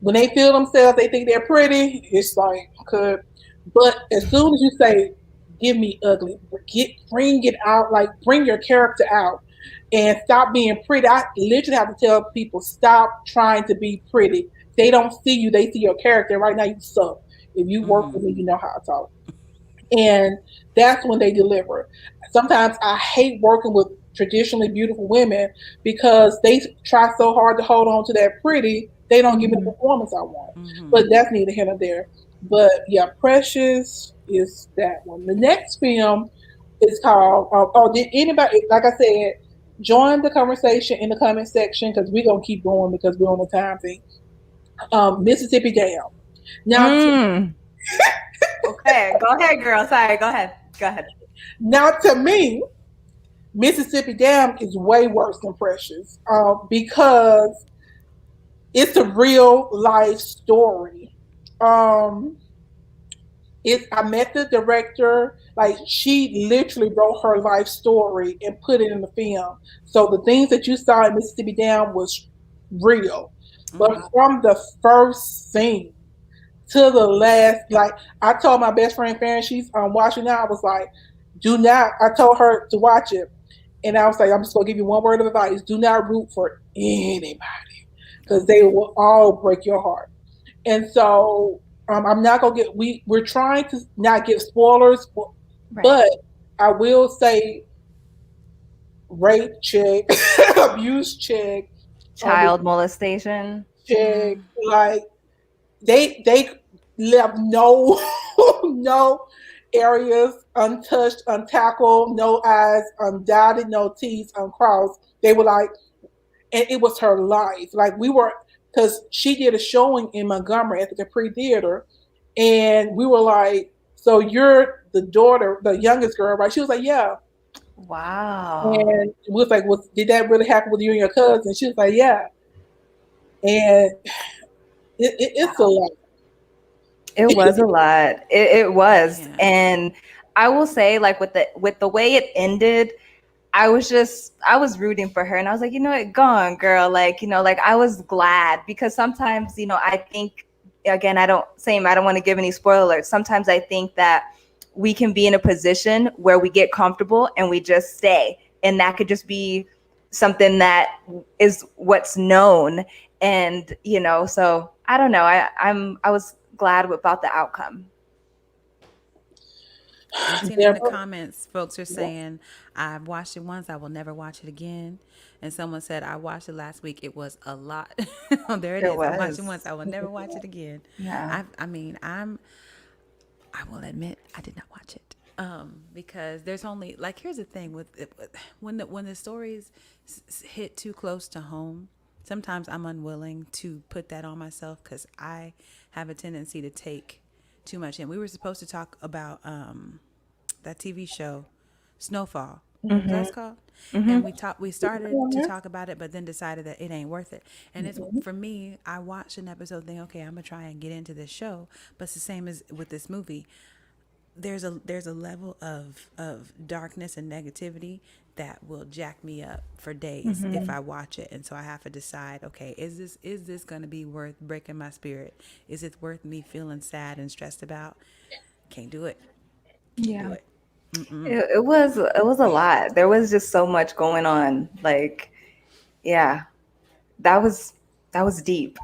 when they feel themselves, they think they're pretty. It's like could, but as soon as you say, "Give me ugly," bring it out, like bring your character out, and stop being pretty. I literally have to tell people stop trying to be pretty. They don't see you; they see your character. Right now, you suck. If you work with me, you know how I talk, and that's when they deliver. Sometimes I hate working with traditionally beautiful women because they try so hard to hold on to that pretty, they don't give me the Mm-hmm. performance I want. But that's neither here nor there. But yeah, Precious is that one. The next film is called. Oh, did anybody? Like I said, join the conversation in the comment section because we're gonna keep going because we're on the time thing. Mississippi Dam. Now, Mm. Okay, go ahead, girl. Sorry, go ahead. Go ahead. now to me, Mississippi Dam is way worse than Precious because it's a real life story. Um, I met the director, like she literally wrote her life story and put it in the film. So the things that you saw in Mississippi Dam was real. But from the first scene to the last, like I told my best friend Farron, she's watching now. I was like, do not. I told her to watch it, and I was like, I'm just gonna give you one word of advice: do not root for anybody because they will all break your heart. And so I'm not gonna get. We're trying to not give spoilers, Right. but I will say rape check, abuse check, Child molestation. check. Like they left no no areas untouched, untackled, no I's undotted, no T's uncrossed. They were like, and it was her life. Like we were, because she did a showing in Montgomery at the Capri Theater, and we were like, "So you're the daughter, the youngest girl, right?" She was like, "Yeah." Wow. And we was like, "Well, did that really happen with you and your cousin?" She was like, "Yeah." And it's a Wow. lot. It was a lot. It was. Yeah. And I will say, like with the way it ended, I was rooting for her and I was like, you know what, go on, girl. Like, like I was glad because sometimes, I think again, I don't want to give any spoilers. Sometimes I think that we can be in a position where we get comfortable and we just stay. And that could just be something that is what's known. And, so I don't know. I was glad about the outcome. I'm seeing in the Deborah, comments, folks are saying, I've watched it once, I will never watch it again. And someone said, I watched it last week, it was a lot. Oh, there it It is. I watched it was. once, I will never watch it again. Yeah. I mean, I will admit, I did not watch it. Because there's only, like, here's the thing with it, when the stories hit too close to home, sometimes I'm unwilling to put that on myself because I have a tendency to take too much in. We were supposed to talk about that TV show, Snowfall. Is that what it's called? And we started to talk about it, but then decided that it ain't worth it. And it's for me, I watched an episode thinking, okay, I'm gonna try and get into this show. But it's the same as with this movie. There's a level of darkness and negativity that will jack me up for days if I watch it. And so I have to decide, okay, is this going to be worth breaking my spirit? Is it worth me feeling sad and stressed about? Can't do it. Can't do Yeah. it. It was a lot. There was just so much going on. Like, yeah, that was that was deep.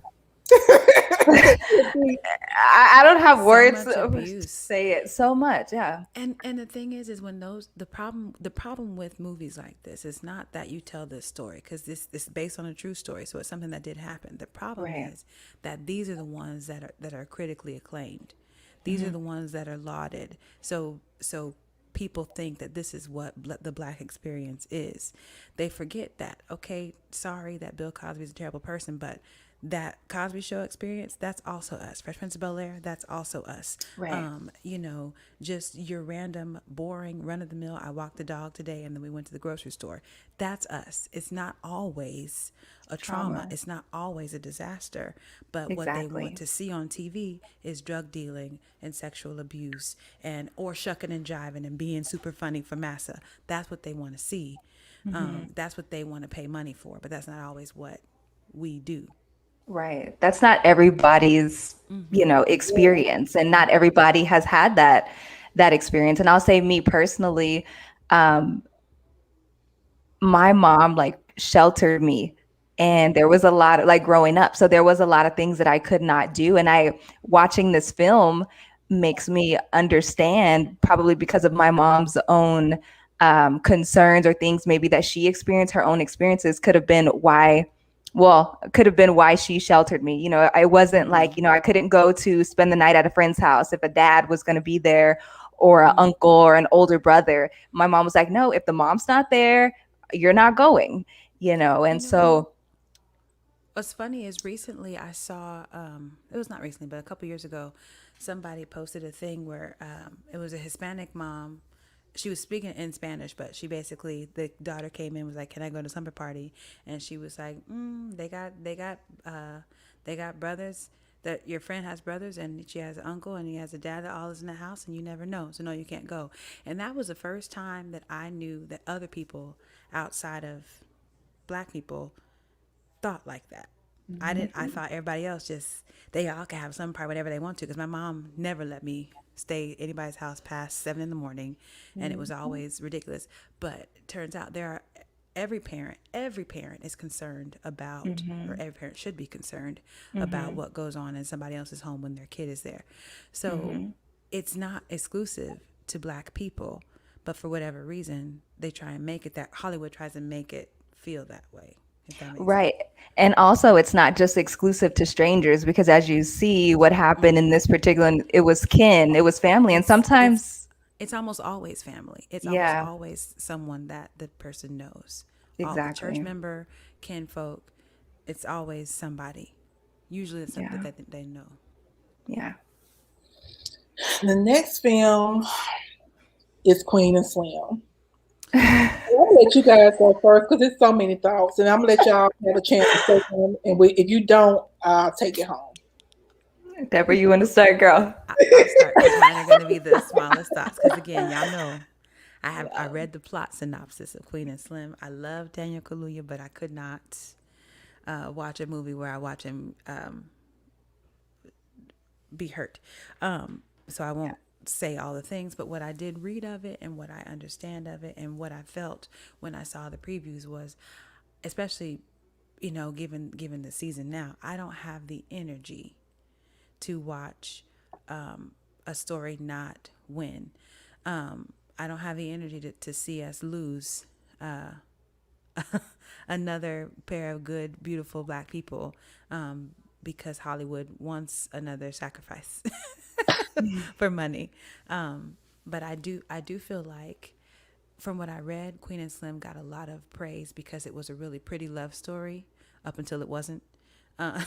I don't have So words much to abuse. say it. So much, yeah. And the thing is when those the problem with movies like this is not that you tell this story, because this is based on a true story, so it's something that did happen. The problem Right. is that these are the ones that are critically acclaimed. These are the ones that are lauded. So people think that this is what the black experience is. They forget that, okay, sorry that Bill Cosby is a terrible person, but that Cosby Show experience, that's also us. Fresh Prince of Bel-Air, that's also us. Right. Just your random, boring, run-of-the-mill, I walked the dog today and then we went to the grocery store. That's us. It's not always a trauma. It's not always a disaster. But what they Exactly. want to see on TV is drug dealing and sexual abuse and or shucking and jiving and being super funny for massa. That's what they want to see. That's what they want to pay money for. But that's not always what we do. Right. That's not everybody's, experience, and not everybody has had that experience. And I'll say me personally, um, my mom like sheltered me, and there was a lot of like growing up. So there was a lot of things that I could not do. And I watching this film makes me understand, probably because of my mom's own concerns or things maybe that she experienced, her own experiences could have been why she sheltered me. I wasn't like, I couldn't go to spend the night at a friend's house if a dad was going to be there, or an uncle or an older brother. My mom was like, no, if the mom's not there, you're not going, and so What's funny is recently I saw, it was not recently, but a couple years ago, somebody posted a thing where it was a Hispanic mom. She was speaking in Spanish, but the daughter came in, was like, "Can I go to summer party?" And she was like, they got brothers. That your friend has brothers, and she has an uncle, and he has a dad that all is in the house, and you never know. So no, you can't go. And that was the first time that I knew that other people outside of black people thought like that. I thought everybody else they all can have some part whatever they want to, because my mom never let me stay at anybody's house past 7 in the morning, and it was always ridiculous. But it turns out every parent is concerned about, or every parent should be concerned about what goes on in somebody else's home when their kid is there. So it's not exclusive to black people, but for whatever reason they try and make it that Hollywood tries to make it feel that way. If that makes sense. right. And also, it's not just exclusive to strangers, because as you see what happened in this particular, it was kin, it was family, and sometimes, It's almost always family. It's almost yeah, always someone that the person knows. All the church exactly. member, kinfolk, it's always somebody. Usually it's something Yeah, that they know. yeah. The next film is Queen and Slim. I'm gonna let you guys go first because there's so many thoughts, and I'm gonna let y'all have a chance to say them. And if you don't, I'll take it home. Deborah, you want to start, girl? I'll start, because mine are going to be the smallest thoughts. Because again, y'all know I read the plot synopsis of Queen and Slim. I love Daniel Kaluuya, but I could not watch a movie where I watch him be hurt. So I won't say all the things, but what I did read of it and what I understand of it and what I felt when I saw the previews was, especially, given the season now, I don't have the energy to watch a story not win. I don't have the energy to see us lose another pair of good, beautiful black people, because Hollywood wants another sacrifice for money. But I do feel like, from what I read, Queen and Slim got a lot of praise because it was a really pretty love story up until it wasn't. Uh,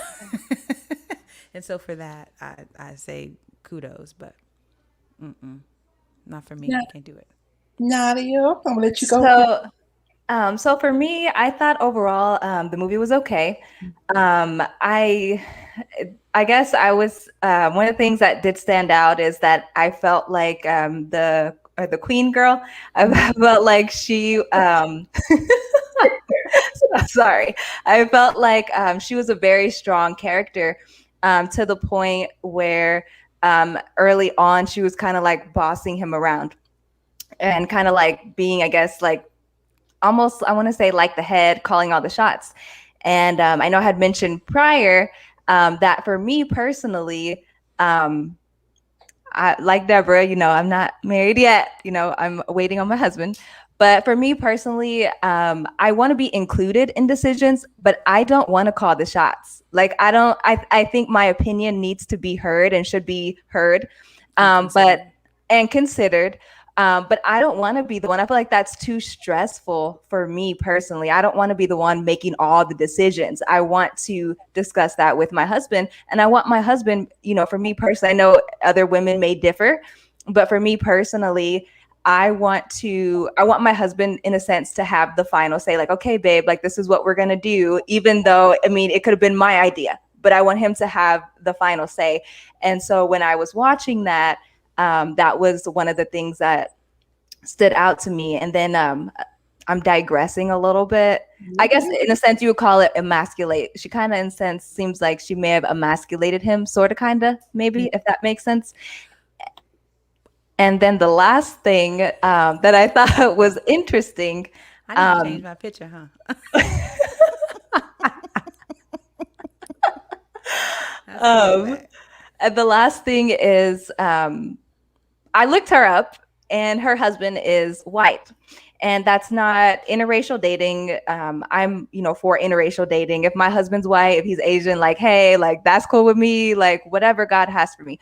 and so for that, I say kudos, but not for me. Now, I can't do it. Nadia, I'm gonna let you go. So, so for me, I thought overall the movie was okay. I guess I was one of the things that did stand out is that I felt like the or the queen girl. I felt like she sorry. I felt like she was a very strong character, to the point where early on she was kind of like bossing him around and kind of like being, I guess, like almost, I want to say, like the head, calling all the shots. And I know I had mentioned prior that for me personally, um, I, like Deborah, I'm not married yet. I'm waiting on my husband. But for me personally, I want to be included in decisions, but I don't want to call the shots. Like, I don't, I think my opinion needs to be heard and should be heard. But and considered. But I don't want to be the one. I feel like that's too stressful for me personally. I don't want to be the one making all the decisions. I want to discuss that with my husband. And I want my husband, for me personally, I know other women may differ, but for me personally, I want my husband, in a sense, to have the final say, like, okay, babe, like, this is what we're going to do, even though, I mean, it could have been my idea, but I want him to have the final say. And so when I was watching that, that was one of the things that stood out to me. And then I'm digressing a little bit. I guess in a sense you would call it emasculate. She kind of, in a sense, seems like she may have emasculated him, sort of, kind of, maybe, if that makes sense. And then the last thing that I thought was interesting. I need to change my picture, huh? And the last thing is, I looked her up, and her husband is white. And that's not interracial dating. I'm, for interracial dating. If my husband's white, if he's Asian, like, hey, like, that's cool with me, like, whatever God has for me.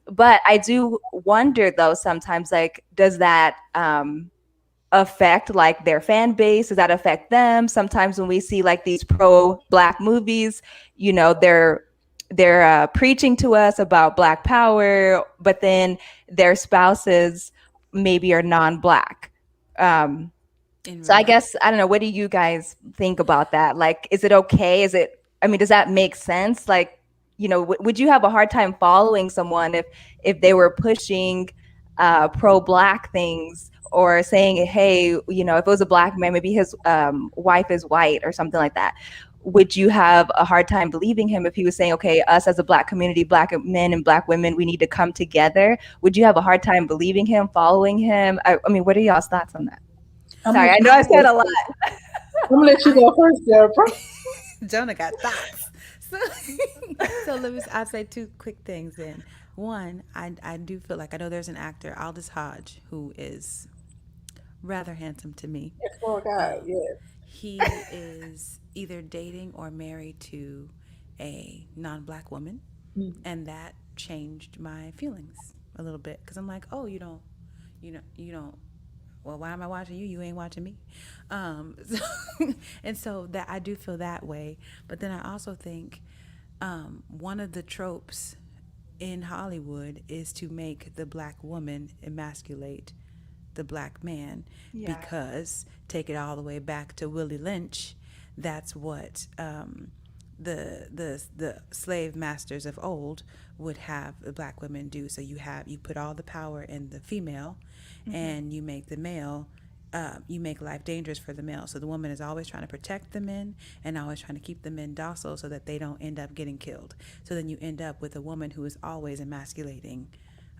But I do wonder, though, sometimes, like, does that affect, like, their fan base? Does that affect them? Sometimes when we see, like, these pro-Black movies, they're preaching to us about Black power, but then their spouses maybe are non-Black. So I guess, I don't know, what do you guys think about that? Like, is it okay? Does that make sense? Like, would you have a hard time following someone if they were pushing pro-Black things, or saying, hey, if it was a Black man, maybe his wife is white or something like that? Would you have a hard time believing him if he was saying, okay, us as a Black community, Black men and Black women, we need to come together? Would you have a hard time believing him, following him? I mean, what are y'all's thoughts on that? Sorry, I know I said a lot. I'm gonna let you go first, Deborah. Jonah got thoughts. So I'll say two quick things then. One, I do feel like, I know there's an actor, Aldous Hodge, who is rather handsome to me. Yes, Lord God, yes. He is either dating or married to a non-Black woman, and that changed my feelings a little bit, because I'm like, oh, you don't. Well, why am I watching you? You ain't watching me. And so that I do feel that way. But then I also think one of the tropes in Hollywood is to make the Black woman emasculate the Black man, because, take it all the way back to Willie Lynch, that's what the slave masters of old would have the Black women do. So you put all the power in the female, and you make the male, you make life dangerous for the male. So the woman is always trying to protect the men and always trying to keep the men docile so that they don't end up getting killed. So then you end up with a woman who is always emasculating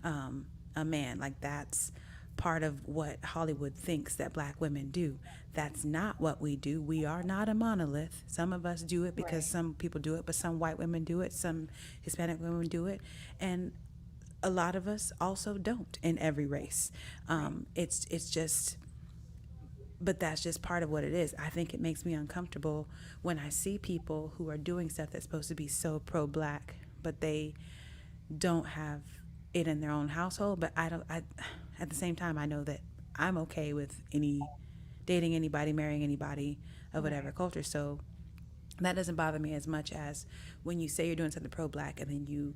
a man. Like, that's part of what Hollywood thinks that Black women do. That's not what we do. We are not a monolith. Some of us do it because some people do it, but some white women do it, some Hispanic women do it, and a lot of us also don't in every race. It's just, but that's just part of what it is. I think it makes me uncomfortable when I see people who are doing stuff that's supposed to be so pro-Black, but they don't have it in their own household. But at the same time, I know that I'm okay with dating anybody, marrying anybody of whatever culture. So that doesn't bother me as much as when you say you're doing something pro-Black and then you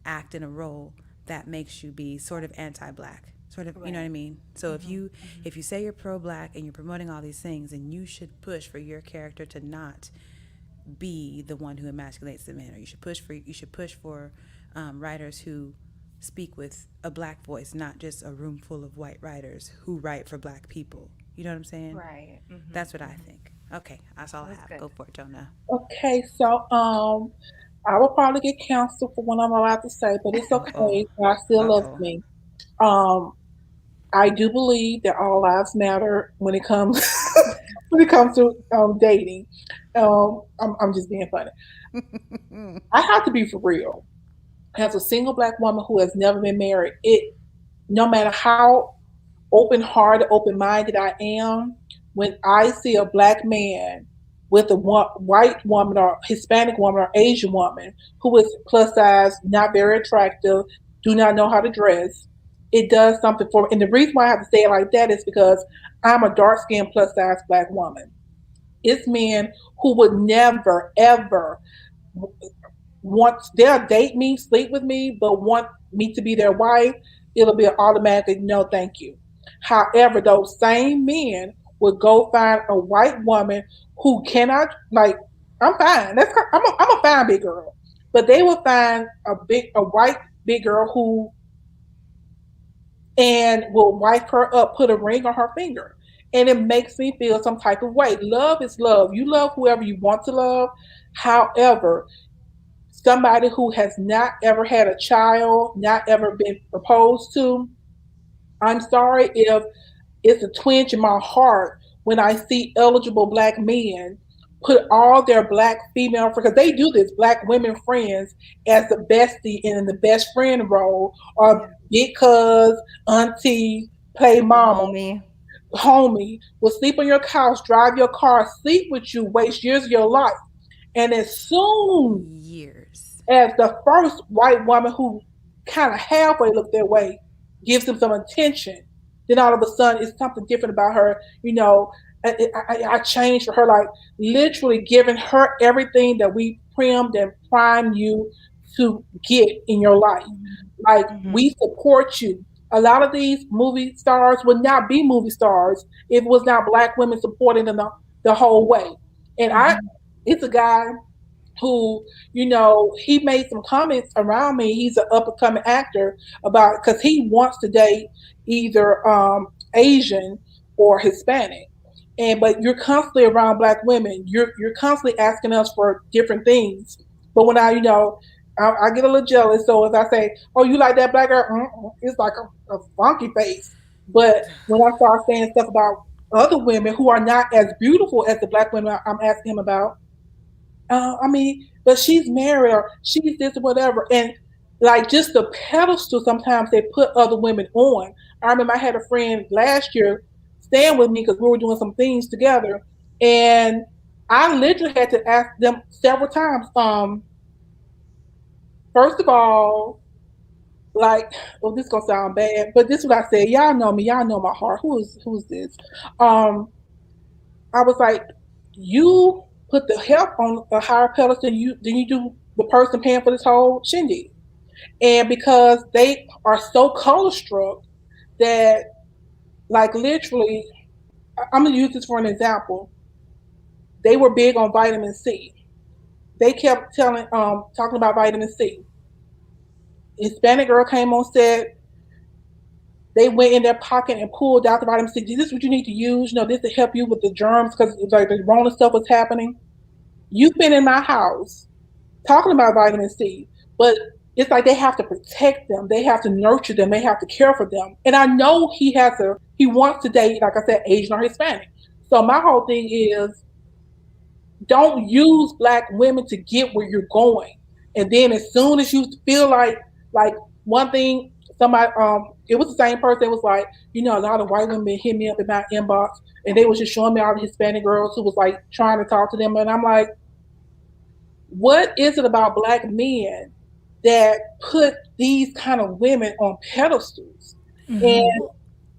act in a role that makes you be sort of anti-Black, sort of, you know what I mean? So if you say you're pro-Black and you're promoting all these things, then you should push for your character to not be the one who emasculates the man, or you should push for writers who speak with a black voice, not just a room full of white writers who write for black people. You know what I'm saying? Right. That's what I think. Okay, that's all I That's have. good. Go for it, Jonah. Okay, so I will probably get canceled for what I'm allowed to say, but it's Oh, okay. God still loves uh-oh. me. Um, I do believe that all lives matter when it comes when it comes to dating. I'm just being funny. I have to be for real. As a single black woman who has never been married, it no matter how open hearted, open minded I am, when I see a black man with a white woman or Hispanic woman or Asian woman who is plus size, not very attractive, do not know how to dress, it does something for me. And the reason why I have to say it like that is because I'm a dark skinned plus size black woman. It's men who would never, ever want, they'll date me, sleep with me, but want me to be their wife, it'll be an automatic no, thank you. However, those same men would go find a white woman who cannot like. I'm fine. I'm a fine big girl, but they would find a white big girl who and will wipe her up, put a ring on her finger. And it makes me feel some type of way. Love is love. You love whoever you want to love. However, somebody who has not ever had a child, not ever been proposed to, I'm sorry if it's a twinge in my heart when I see eligible black men put all their black female, because they do this, black women friends as the bestie and in the best friend role, or Yeah. big cuz, auntie, play The mama, homie. homie, will sleep on your couch, drive your car, sleep with you, waste years of your life. And as soon Years. as the first white woman who kind of halfway looked their way gives them some attention, then all of a sudden it's something different about her. I changed for her, like literally giving her everything that we primed and primed you to get in your life. Like Hmm. we support you. A lot of these movie stars would not be movie stars if it was not black women supporting them the whole way. And Hmm. it's a guy who, he made some comments around me. He's an up and coming actor about because he wants to date either Asian or Hispanic. And but you're constantly around black women. You're constantly asking us for different things. But when I get a little jealous. So if I say, "Oh, you like that black girl?" It's like a funky face. But when I start saying stuff about other women who are not as beautiful as the black women I'm asking him about, but she's married or she's this or whatever. And like just the pedestal sometimes they put other women on. I remember I had a friend last year staying with me because we were doing some things together. And I literally had to ask them several times, first of all, like, well, this gonna sound bad, but this is what I said. Y'all know me, y'all know my heart. Who's this? Um, I was like, you put the help on a higher pedestal than you do the person paying for this whole shindig. And because they are so color struck that, like, literally, I'm gonna use this for an example. They were big on vitamin C. They kept talking about vitamin C. Hispanic girl came on set. They went in their pocket and pulled out the vitamin C. This is what you need to use. This to help you with the germs because like the Rona stuff was happening. You've been in my house talking about vitamin C, but it's like they have to protect them, they have to nurture them, they have to care for them. And I know he wants to date, like I said, Asian or Hispanic. So my whole thing is don't use black women to get where you're going. And then as soon as you feel like one thing, somebody it was the same person was like, a lot of white women hit me up in my inbox and they was just showing me all the Hispanic girls who was like trying to talk to them. And I'm like, what is it about black men that put these kind of women on pedestals? And Well,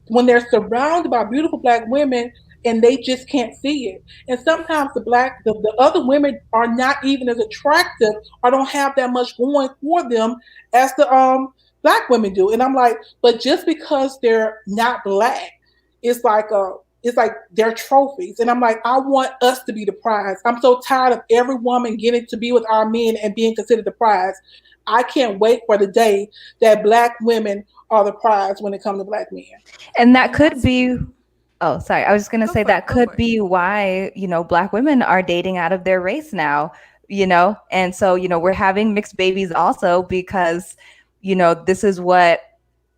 when they're surrounded by beautiful black women and they just can't see it. And sometimes the other women are not even as attractive or don't have that much going for them as the black women do. And I'm like, but just because they're not black, it's like it's like they're trophies. And I'm like, I want us to be the prize. I'm so tired of every woman getting to be with our men and being considered the prize. I can't wait for the day that Black women are the prize when it comes to Black men. And that could be, oh, sorry. I was just going to say that Go for could it. be why, Black women are dating out of their race now, And so, we're having mixed babies also because, this is what,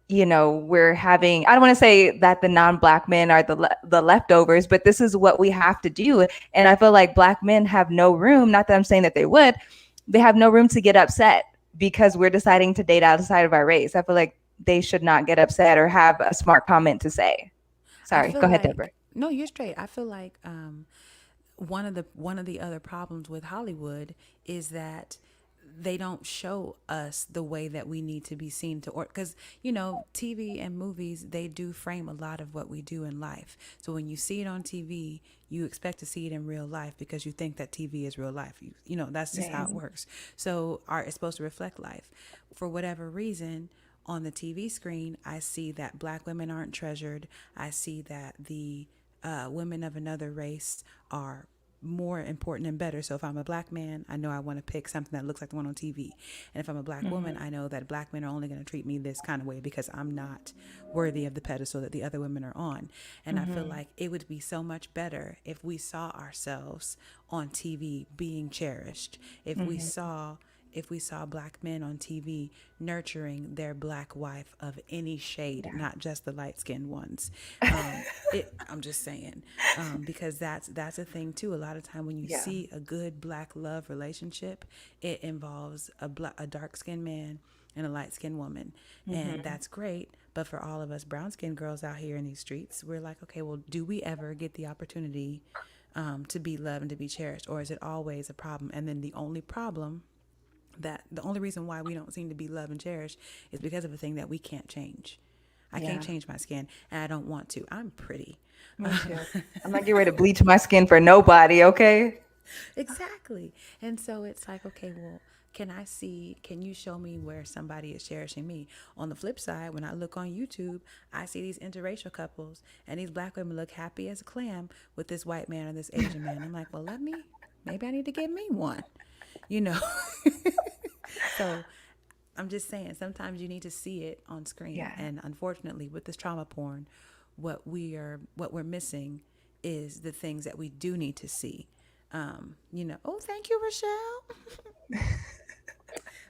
we're having. I don't want to say that the non-Black men are the leftovers, but this is what we have to do. And I feel like Black men have no room, not that I'm saying that they have no room to get upset because we're deciding to date outside of our race. I feel like they should not get upset or have a smart comment to say. Sorry, go ahead, Deborah. No, you're straight. I feel like one of the other problems with Hollywood is that they don't show us the way that we need to be seen to, or because TV and movies, they do frame a lot of what we do in life. So when you see it on TV, you expect to see it in real life because you think that TV is real life. That's just how it works. So art is supposed to reflect life. For whatever reason, on the TV screen, I see that Black women aren't treasured. I see that the women of another race are more important and better. So if I'm a Black man, I know I want to pick something that looks like the one on TV. And if I'm a Black woman, I know that Black men are only going to treat me this kind of way because I'm not worthy of the pedestal that the other women are on. And I feel like it would be so much better if we saw ourselves on TV being cherished. If we saw Black men on TV nurturing their Black wife of any shade, not just the light-skinned ones. I'm just saying, because that's a thing too. A lot of time when you see a good Black love relationship, it involves a dark-skinned man and a light-skinned woman, and that's great. But for all of us brown-skinned girls out here in these streets, we're like, okay, well, do we ever get the opportunity to be loved and to be cherished, or is it always a problem? And then the only reason why we don't seem to be loved and cherished is because of a thing that we can't change. I can't change my skin, and I don't want to. I'm pretty. Me too. I'm not getting ready to bleach my skin for nobody, okay? Exactly. And so it's like, okay, well, can you show me where somebody is cherishing me? On the flip side, when I look on YouTube, I see these interracial couples, and these Black women look happy as a clam with this white man or this Asian man. I'm like, well, maybe I need to get me one. So I'm just saying, sometimes you need to see it on screen. Yeah. And unfortunately, with this trauma porn, what we're missing is the things that we do need to see. Oh, thank you, Rochelle.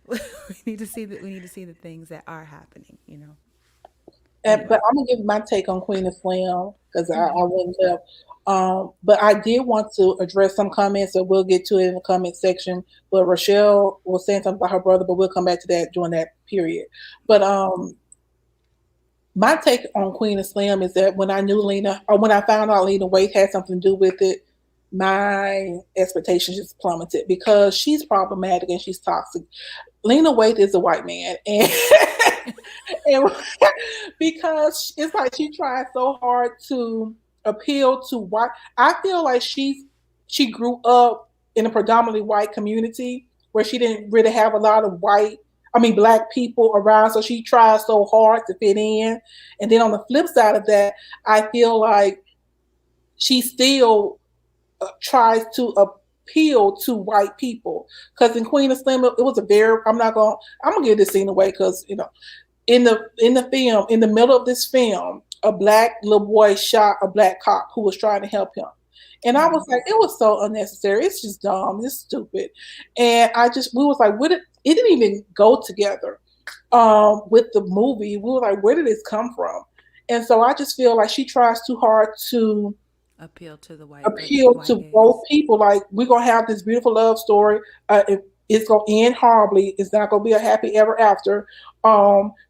we need to see the things that are happening. But I'm gonna give my take on Queen of Slam because I wouldn't have. But I did want to address some comments, so we'll get to it in the comment section. But Rochelle was saying something about her brother, but we'll come back to that during that period. But my take on Queen of Slam is that when I knew Lena, or when I found out Lena Waithe had something to do with it, my expectations just plummeted because she's problematic and she's toxic. Lena Waithe is a white man, and because it's like she tried so hard to appeal to white. I feel like she grew up in a predominantly white community where she didn't really have a lot of Black people around, so she tried so hard to fit in. And then on the flip side of that, I feel like she still tries to appeal to white people. Because in Queen of Slim, it was I'm gonna give this scene away because in the film, in the middle of this film, a Black little boy shot a Black cop who was trying to help him. And I was like, it was so unnecessary. It's just dumb. It's stupid. And we was like, it didn't even go together with the movie. We were like, where did this come from? And so I just feel like she tries too hard to appeal to both people. Like, we're going to have this beautiful love story. It's going to end horribly. It's not going to be a happy ever after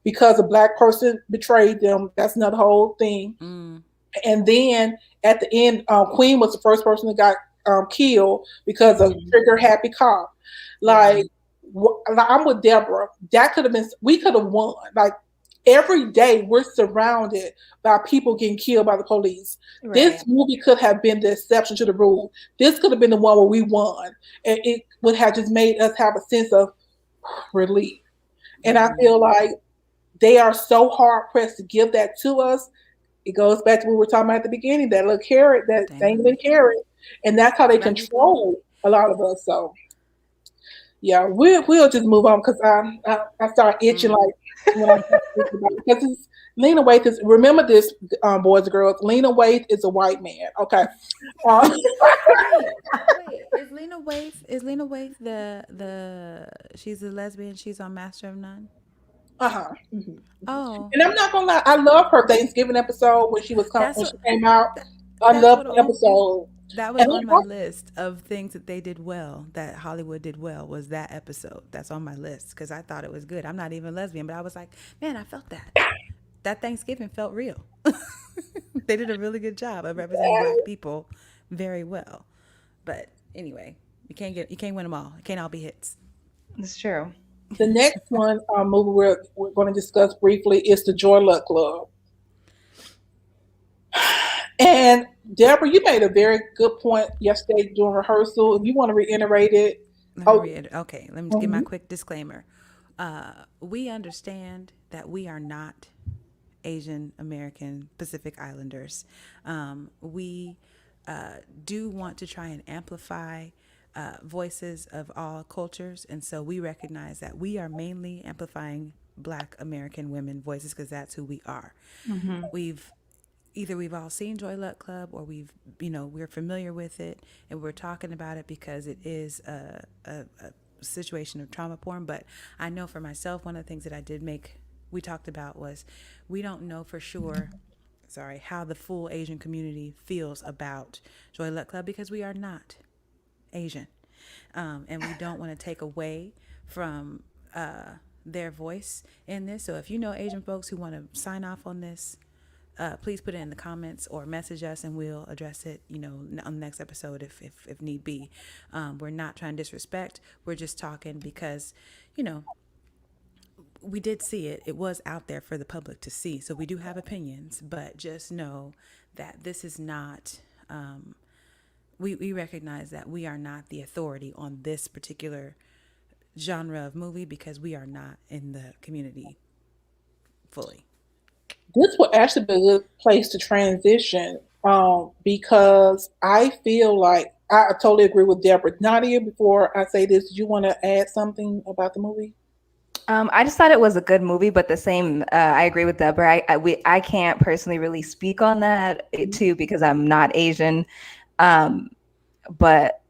because a Black person betrayed them. That's another whole thing. And then at the end, Queen was the first person that got killed because of trigger happy cop. Like, I'm with Deborah. We could have won. Like, every day we're surrounded by people getting killed by the police. Right. This movie could have been the exception to the rule. This could have been the one where we won. And it would have just made us have a sense of relief. And I feel like they are so hard pressed to give that to us. it goes back to what we were talking about at the beginning, that little carrot, that dangling carrot. And that's how they control a lot of us. So yeah, we'll just move on because I start itching like when I start thinking about it. Because it's Lena Waithe is, remember this, boys and girls, Lena Waithe is a white man. Okay. Wait, is Lena Waithe the she's a lesbian, she's on Master of None? Uh-huh. Mhm. Oh, And I'm not gonna lie, I love her Thanksgiving episode when she was that's when she what came out. that, I that's love what the episode. that was And on my list of things that they did well, that Hollywood did well, was that episode. That's on my list because I thought it was good. I'm not even lesbian, but I was like, man, I felt that. That Thanksgiving felt real. They did a really good job of representing Black people very well. But anyway, you can't win them all. It can't all be hits. It's true. the next one movie we're going to discuss briefly is the Joy Luck Club. And Deborah, you made a very good point yesterday during rehearsal. If you want to reiterate it. Okay, let me just give my quick disclaimer. We understand that we are not Asian American Pacific Islanders. We do want to try and amplify voices of all cultures, and so we recognize that we are mainly amplifying Black American women voices because that's who we are. We've all seen Joy Luck Club, or we're familiar with it, and we're talking about it because it is a situation of trauma porn. But I know for myself, one of the things that we talked about was we don't know for sure, how the full Asian community feels about Joy Luck Club because we are not Asian. And we don't want to take away from their voice in this. So if you know Asian folks who want to sign off on this, please put it in the comments or message us and we'll address it, on the next episode if need be. We're not trying to disrespect. We're just talking because, we did see it. It was out there for the public to see. So we do have opinions, but just know that this is not, we recognize that we are not the authority on this particular genre of movie because we are not in the community fully. This would actually be a good place to transition because I feel like I totally agree with Deborah. Nadia, before I say this, do you want to add something about the movie? I just thought it was a good movie, but the same. I agree with Deborah. I can't personally really speak on that too because I'm not Asian, but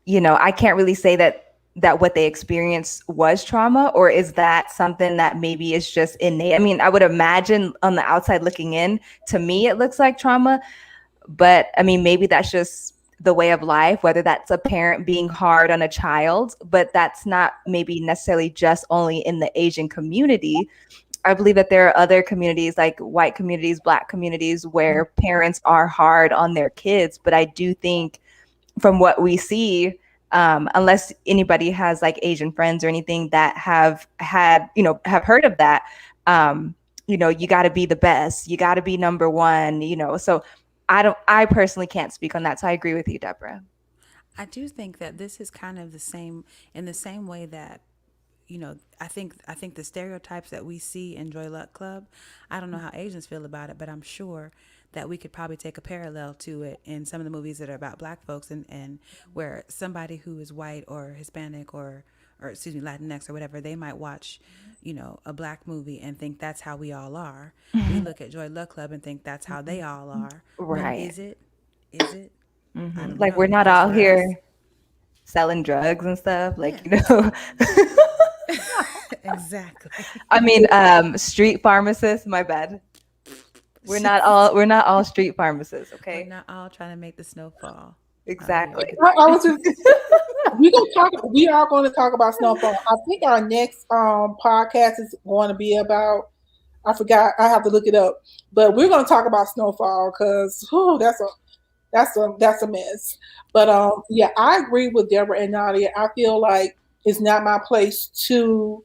I can't really say that what they experienced was trauma, or is that something that maybe is just innate? I mean, I would imagine on the outside looking in, to me, it looks like trauma, but I mean, maybe that's just the way of life, whether that's a parent being hard on a child, but that's not maybe necessarily just only in the Asian community. I believe that there are other communities like white communities, Black communities, where parents are hard on their kids. But I do think from what we see, unless anybody has like Asian friends or anything that have heard of that, you got to be the best, you got to be number one, so I personally can't speak on that. So I agree with you, Deborah. I do think that this is kind of in the same way that, I think the stereotypes that we see in Joy Luck Club, I don't know how Asians feel about it, but I'm sure that we could probably take a parallel to it in some of the movies that are about Black folks and where somebody who is white or Hispanic or Latinx or whatever, they might watch, a Black movie and think that's how we all are. We look at Joy Luck Club and think that's how they all are. Right. Is it? I don't Like know. we're not That's out what here selling drugs and stuff, like Exactly. I mean, street pharmacists, my bad. We're not all street pharmacists, okay? We're not all trying to make the snow fall. Exactly. I was just we are going to talk about Snowfall. I think our next podcast is going to be about, I forgot, I have to look it up, but we're going to talk about Snowfall because that's a mess. But yeah, I agree with Deborah and Nadia. I feel like it's not my place to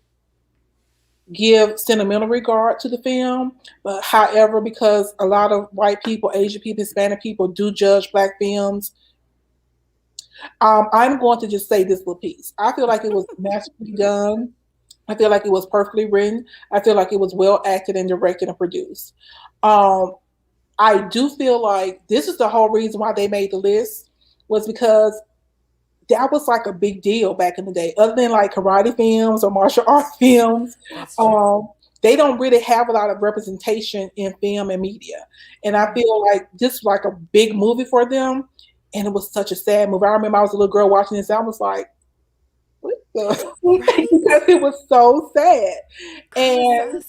give sentimental regard to the film, but however, because a lot of white people, Asian people, Hispanic people do judge Black films, I'm going to just say this little piece. I feel like it was masterfully done. I feel like it was perfectly written. I feel like it was well acted and directed and produced. I do feel like this is the whole reason why they made the list, was because that was like a big deal back in the day. Other than like karate films or martial arts films, That's true. they don't really have a lot of representation in film and media. And I feel like this was like a big movie for them. And it was such a sad movie. I remember I was a little girl watching this. I was like, what the? Right? Because it was so sad. I was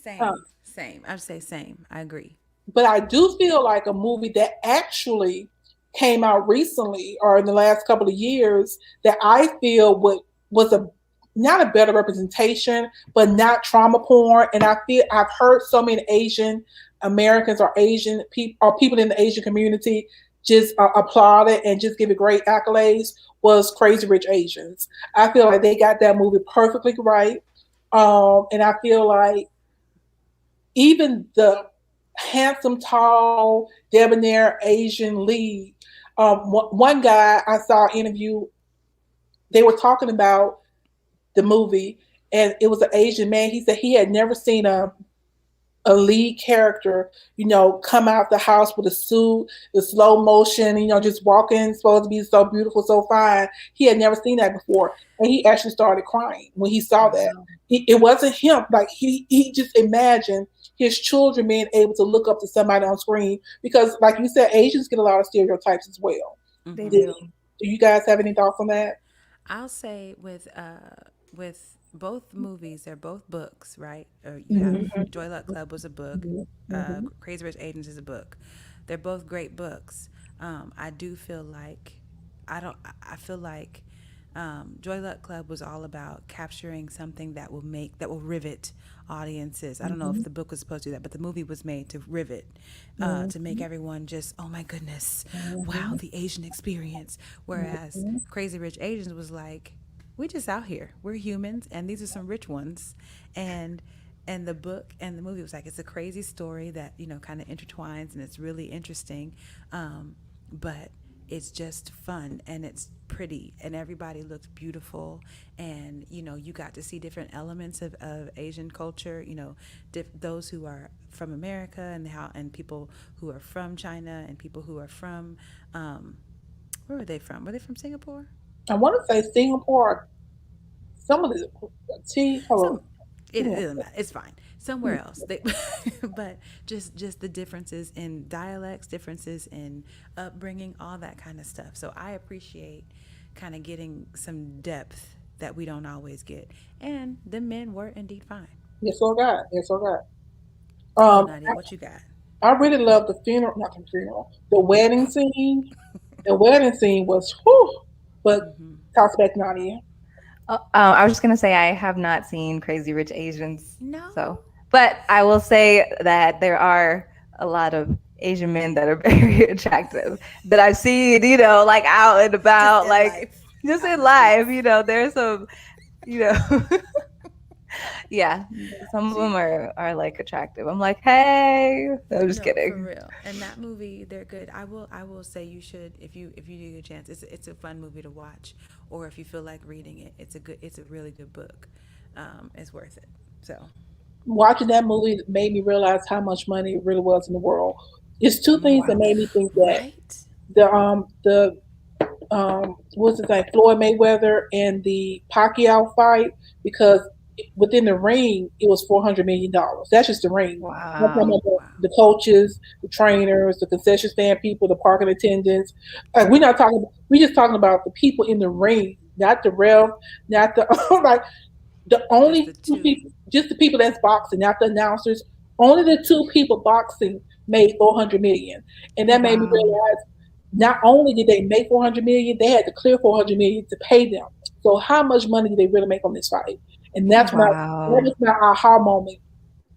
And uh, same. I'd say same. I agree. but I do feel like a movie that actually came out recently or in the last couple of years that I feel was a not a better representation, but not trauma porn. And I feel I've heard so many Asian Americans or Asian people or people in the Asian community just applaud it and just give it great accolades. Was Crazy Rich Asians. I feel like they got that movie perfectly right. And I feel like even the handsome, tall, debonair Asian lead. One guy I saw interview, they were talking about the movie, and it was an Asian man. He said he had never seen a lead character, come out the house with a suit, the slow motion, just walking, supposed to be so beautiful, so fine. He had never seen that before. And he actually started crying when he saw that. It wasn't him. Like he just imagined his children being able to look up to somebody on screen because, like you said, Asians get a lot of stereotypes as well. They Do, do. do you guys have any thoughts on that? I'll say with both movies, they're both books, right? Or you Mm-hmm. have Joy Luck Club was a book, Mm-hmm. Crazy Rich Asians is a book. They're both great books. I do feel like I feel like Joy Luck Club was all about capturing something that will rivet audiences. I don't know if the book was supposed to do that, but the movie was made to rivet, to make everyone just, oh my goodness, wow, the Asian experience. Whereas Crazy Rich Asians was like, we just out here. We're humans, and these are some rich ones, and the book and the movie was like, it's a crazy story that kind of intertwines, and it's really interesting, but it's just fun and it's pretty and everybody looks beautiful, and you got to see different elements of Asian culture, those who are from America and people who are from China and people who are from where were they from? Were they from Singapore? I want to say Singapore. Some of the Some hello. it Yeah. doesn't matter. It's fine. Somewhere else. But just the differences in dialects, differences in upbringing, all that kind of stuff. So I appreciate kind of getting some depth that we don't always get. And the men were indeed fine. Yes, oh God. Yes, oh God. Oh, Um, Nadia, what you got? I really love the funeral, not the funeral, the wedding scene. The wedding scene was whew. But Hmm. toss back Nadia. I was just gonna say I have not seen Crazy Rich Asians, No, so but I will say that there are a lot of Asian men that are very attractive that I've seen, like out and just about, in like life, just out in in the life. streets. There's some, you know, yeah, some of them See, are like attractive. I'm like, hey, I'm just no, for kidding. real. And that movie, they're good. I will say you should, if you do get a chance. It's a fun movie to watch, or if you feel like reading it, it's a really good book. It's worth it. So Watching that movie made me realize how much money it really was in the world. It's two things that Wow. made me think that right. the what's his name, Floyd Mayweather and the Pacquiao fight, because within the ring it was $400 million. That's just the ring. I'm talking Wow. about the, Wow. the coaches, the trainers, the concession stand people, the parking attendants. We're not talking. We're just talking about the people in the ring, not the ref, not the like the Just only the two two. people, just the people that's boxing, not the announcers. Only the two people boxing made 400 million, and that made me Wow. realize not only did they make 400 million, they had to clear 400 million to pay them. So how much money did they really make on this fight? And that's when that Wow. was my aha moment.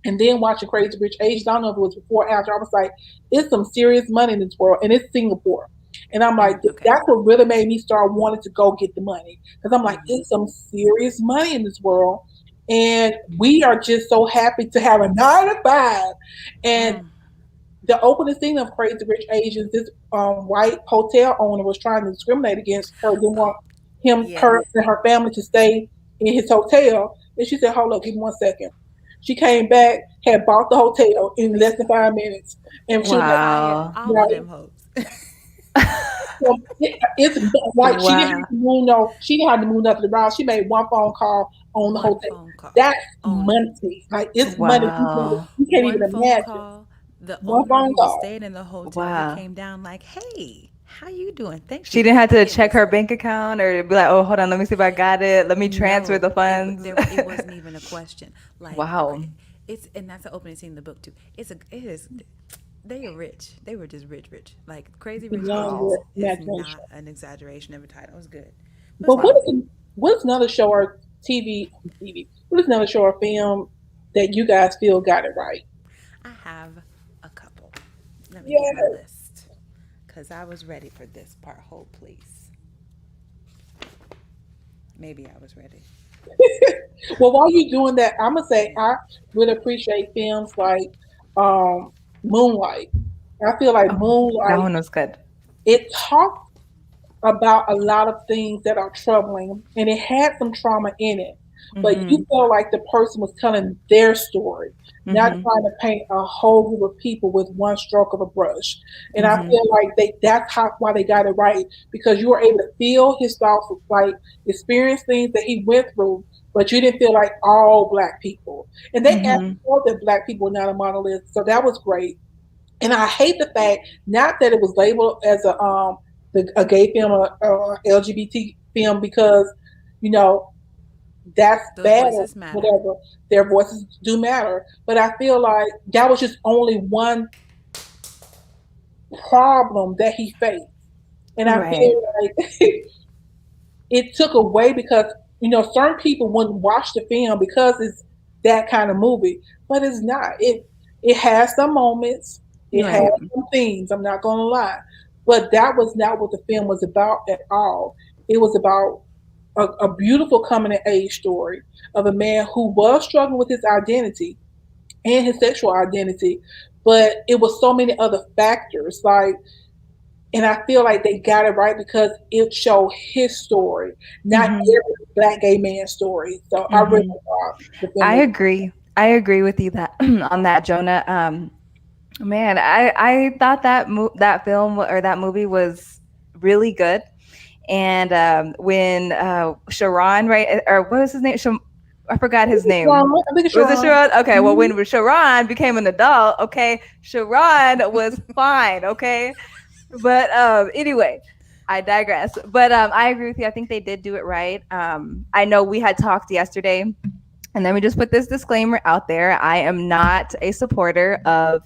And then watching Crazy Rich Asians, I don't know if it was before or after, I was like, it's some serious money in this world, and it's Singapore. And I'm like, Okay. that's what really made me start wanting to go get the money. Because I'm like, Mm-hmm. it's some serious money in this world. And we are just so happy to have a 9 to 5. And Mm. the opening scene of Crazy Rich Asians, this white hotel owner was trying to discriminate against her, didn't want Yeah. her and her family to stay in his hotel. And she said, hold up, give me 1 second. She came back, had bought the hotel in less than 5 minutes, and she was like, Fired Wow. all of right. them hoes. So it's like she didn't Wow. have to move no, she didn't have to move nothing around. She made one phone call on the One hotel. phone call That's only. money. Like it's money Wow. you can't even One phone imagine. call. The One owner phone who was call. staying in the hotel, he Wow. came down like, "Hey, how you doing? Thank She you." didn't have to It check was her bank account or be like, oh, hold on, let me see if I got it. Let me transfer no, the funds. it wasn't even a question. Like, Wow. okay, it's and that's the opening scene in the book too. It is. They are rich. They were just rich, rich. Like Crazy Rich Beyond Asians your is imagination. not an exaggeration of a title. It was good. It was But good. Wow. what's another show or TV? What is another show or film that you guys feel got it right? I have a couple. Let me get my Yeah. list because I was ready for this part. Hold, please. Maybe I was ready. Well, while you're doing that, I'm gonna say I would appreciate films like um, Moonlight. I feel like Oh, that Moonlight one was good. it talks about a lot of things that are troubling, and it had some trauma in it. But Mm-hmm. you feel like the person was telling their story, not Mm-hmm. trying to paint a whole group of people with one stroke of a brush. And I Mm-hmm. feel like that's how why they got it right because you were able to feel his thoughts, like experience things that he went through, but you didn't feel like all black people. And they Mm-hmm. actually told that black people were not a monolith, so that was great. And I hate the fact not that it was labeled as a gay film or LGBT film because you know that's Those bad or voices matter. whatever. Their voices do matter, but I feel like that was just only one problem that he faced, and I Right. feel like it took away because certain people wouldn't watch the film because it's that kind of movie, but it's not. It has some moments, it has Right. some themes. I'm not gonna lie, but that was not what the film was about at all. It was about a beautiful coming of age story of a man who was struggling with his identity and his sexual identity, but it was so many other factors like and I feel like they got it right because it showed his story, not Mm-hmm. every black gay man's story. So I really Mm-hmm. thought the film I was agree. I agree with you that on that, Jonah. Man, I thought that film or that movie was really good. And when Sharon, right, or what was his name? I forgot his name. Sharon. I think it's Was it Sharon. Sharon? Okay, well, Mhm. when Sharon became an adult, okay, Sharon was fine, okay. But anyway, I digress. But I agree with you. I think they did do it right. I know we had talked yesterday, and let me just put this disclaimer out there. I am not a supporter of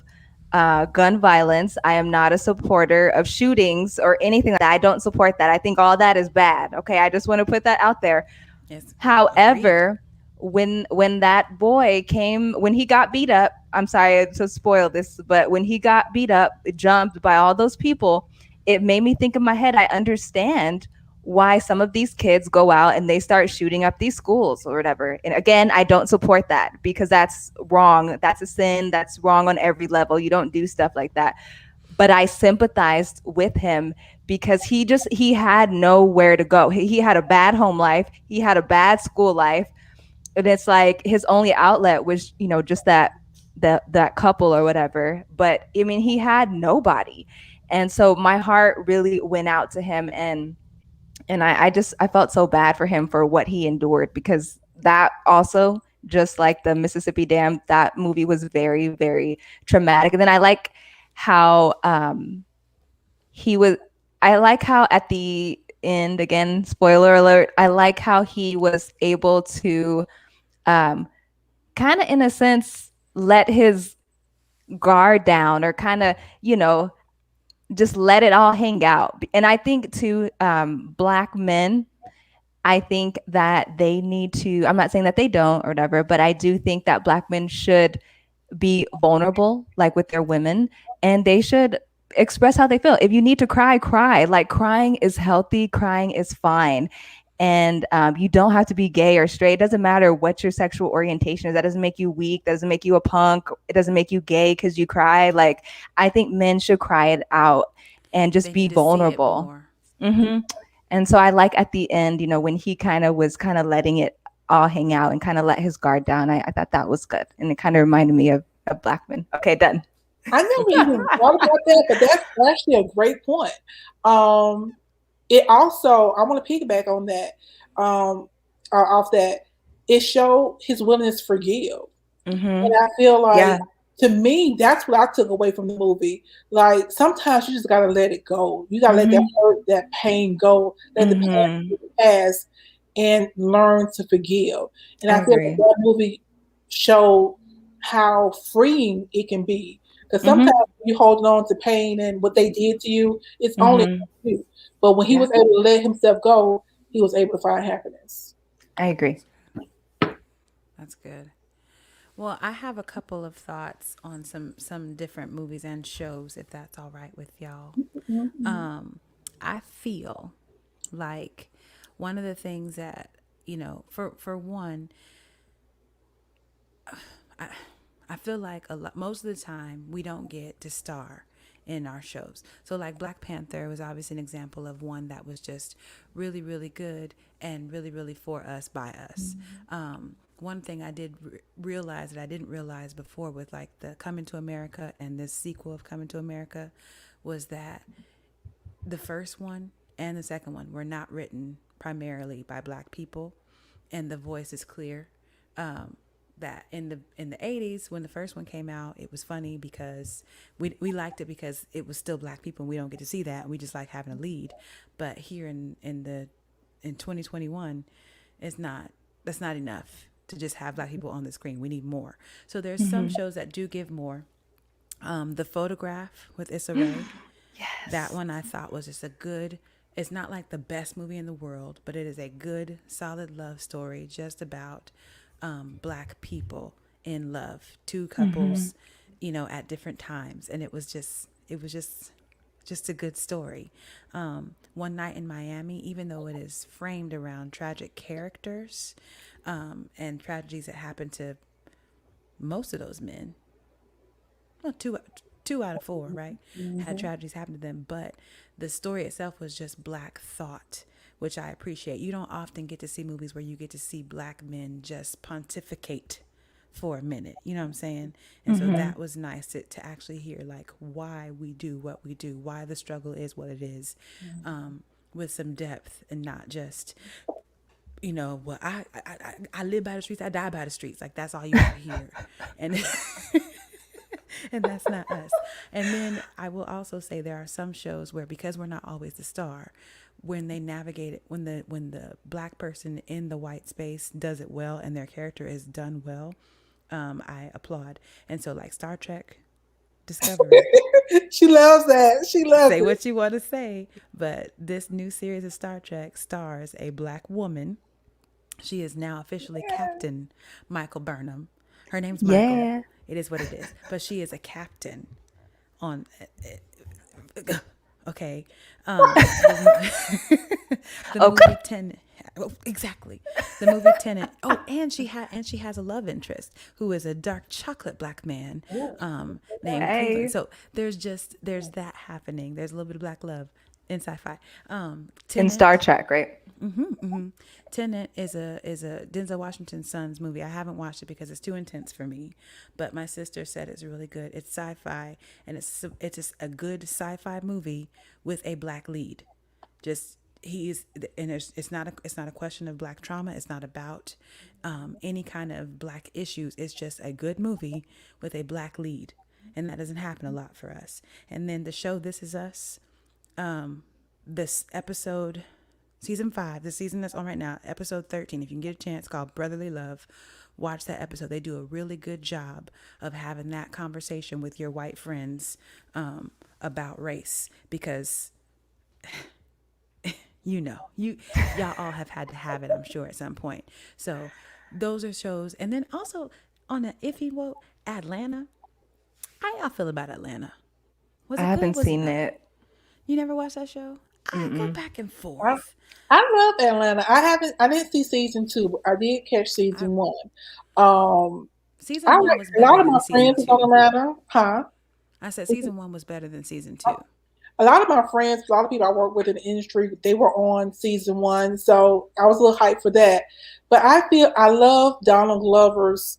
gun violence. I am not a supporter of shootings or anything like that. I don't support that. I think all that is bad. Okay, I just want to put that out there. Yes, agreed. However, when that boy came, when he got beat up, I'm sorry to spoil this, but when he got beat up, jumped by all those people, it made me think in my head, I understand why some of these kids go out and they start shooting up these schools or whatever. And again, I don't support that because that's wrong. That's a sin. That's wrong on every level. You don't do stuff like that. But I sympathized with him because he had nowhere to go. He had a bad home life. He had a bad school life. And it's like his only outlet was, just that couple or whatever. But I mean, he had nobody. And so my heart really went out to him and I felt so bad for him for what he endured because that also just like the Mississippi Dam, that movie was very, very traumatic. And then I like how he was I like how at the end, again, spoiler alert, I like how he was able to um kind of in a sense let his guard down or kind of, just let it all hang out. And I think to black men, I think that they need to, I'm not saying that they don't or whatever, but I do think that black men should be vulnerable, like with their women, and they should express how they feel. If you need to cry, cry. Like crying is healthy, crying is fine. And you don't have to be gay or straight. It doesn't matter what your sexual orientation is. That doesn't make you weak. That doesn't make you a punk. It doesn't make you gay because you cry. Like, I think men should cry it out and just They be need to see it vulnerable. more. Hmm. And so I like at the end, when he kind of was kind of letting it all hang out and kind of let his guard down. I thought that was good. And it kind of reminded me of Blackman. Okay, done. I never even thought about that, but that's actually a great point. It also, I want to piggyback on that, off that. It showed his willingness to forgive, and I feel like, to me, that's what I took away from the movie. Like, sometimes you just gotta let it go. You gotta let that hurt, that pain go, let the past pass, and learn to forgive. And I feel like that movie showed how freeing it can be. Because sometimes you holding on to pain and what they did to you, it's only you. But when he was able to let himself go, he was able to find happiness. I agree. That's good. Well, I have a couple of thoughts on some different movies and shows, if that's all right with y'all. I feel like one of the things that, for one, I feel like most of the time we don't get to star in our shows. So like Black Panther was obviously an example of one that was just really, really good and really, really for us, by us. One thing I did realize that I didn't realize before with like the Coming to America and this sequel of Coming to America was that the first one and the second one were not written primarily by Black people, and the voice is clear. That in the 80s when the first one came out, it was funny because we liked it because it was still Black people and we don't get to see that. We just like having a lead. But here in 2021, that's not enough to just have Black people on the screen. We need more. So there's some shows that do give more. The Photograph with Issa Rae. Yes. That one I thought was just it's not like the best movie in the world, but it is a good, solid love story just about Black people in love, two couples, at different times. And it was just a good story. One Night in Miami, even though it is framed around tragic characters, and tragedies that happen to most of those men, well, two out of four, right? Had tragedies happen to them, but the story itself was just Black thought, which I appreciate. You don't often get to see movies where you get to see Black men just pontificate for a minute. You know what I'm saying? And so that was nice to actually hear like why we do what we do, why the struggle is what it is, with some depth and not just, well, I live by the streets, I die by the streets. Like that's all you ever hear. And and that's not us. And then I will also say there are some shows where, because we're not always the star, when they navigate it, when the Black person in the white space does it well and their character is done well, I applaud. And so like Star Trek Discovery. She loves that. She loves Say it. what you want to say, but this new series of Star Trek stars a Black woman. She is now officially Captain Michael Burnham. Her name's Michael. Yeah. It is what it is. But she is a captain on. Okay. Movie Tenet. Oh, exactly. The movie Tenet. Oh, and she has a love interest who is a dark chocolate Black man named Cleveland. So there's that happening. There's a little bit of Black love in sci-fi. In Star Trek, right? Tenet is a Denzel Washington's son's movie. I haven't watched it because it's too intense for me, but my sister said it's really good. It's sci-fi, and it's just a good sci-fi movie with a Black lead. It's not a question of Black trauma. It's not about any kind of Black issues. It's just a good movie with a Black lead, and that doesn't happen a lot for us. And then the show This Is Us, this episode, season 5, the season that's on right now, episode 13, if you can get a chance, called Brotherly Love, watch that episode. They do a really good job of having that conversation with your white friends about race, because y'all all have had to have it, I'm sure, at some point. So those are shows. And then also on the iffy note, Atlanta. How y'all feel about Atlanta? I haven't seen it. You never watched that show? I go back and forth. I love Atlanta. I didn't see season 2, but I did catch season 1. Season 1 was better. A lot of than my season friends 2. on Atlanta, huh? I said season 1 was better than season 2. A lot of my friends, a lot of people I work with in the industry, they were on season 1, so I was a little hyped for that. But I love Donald Glover's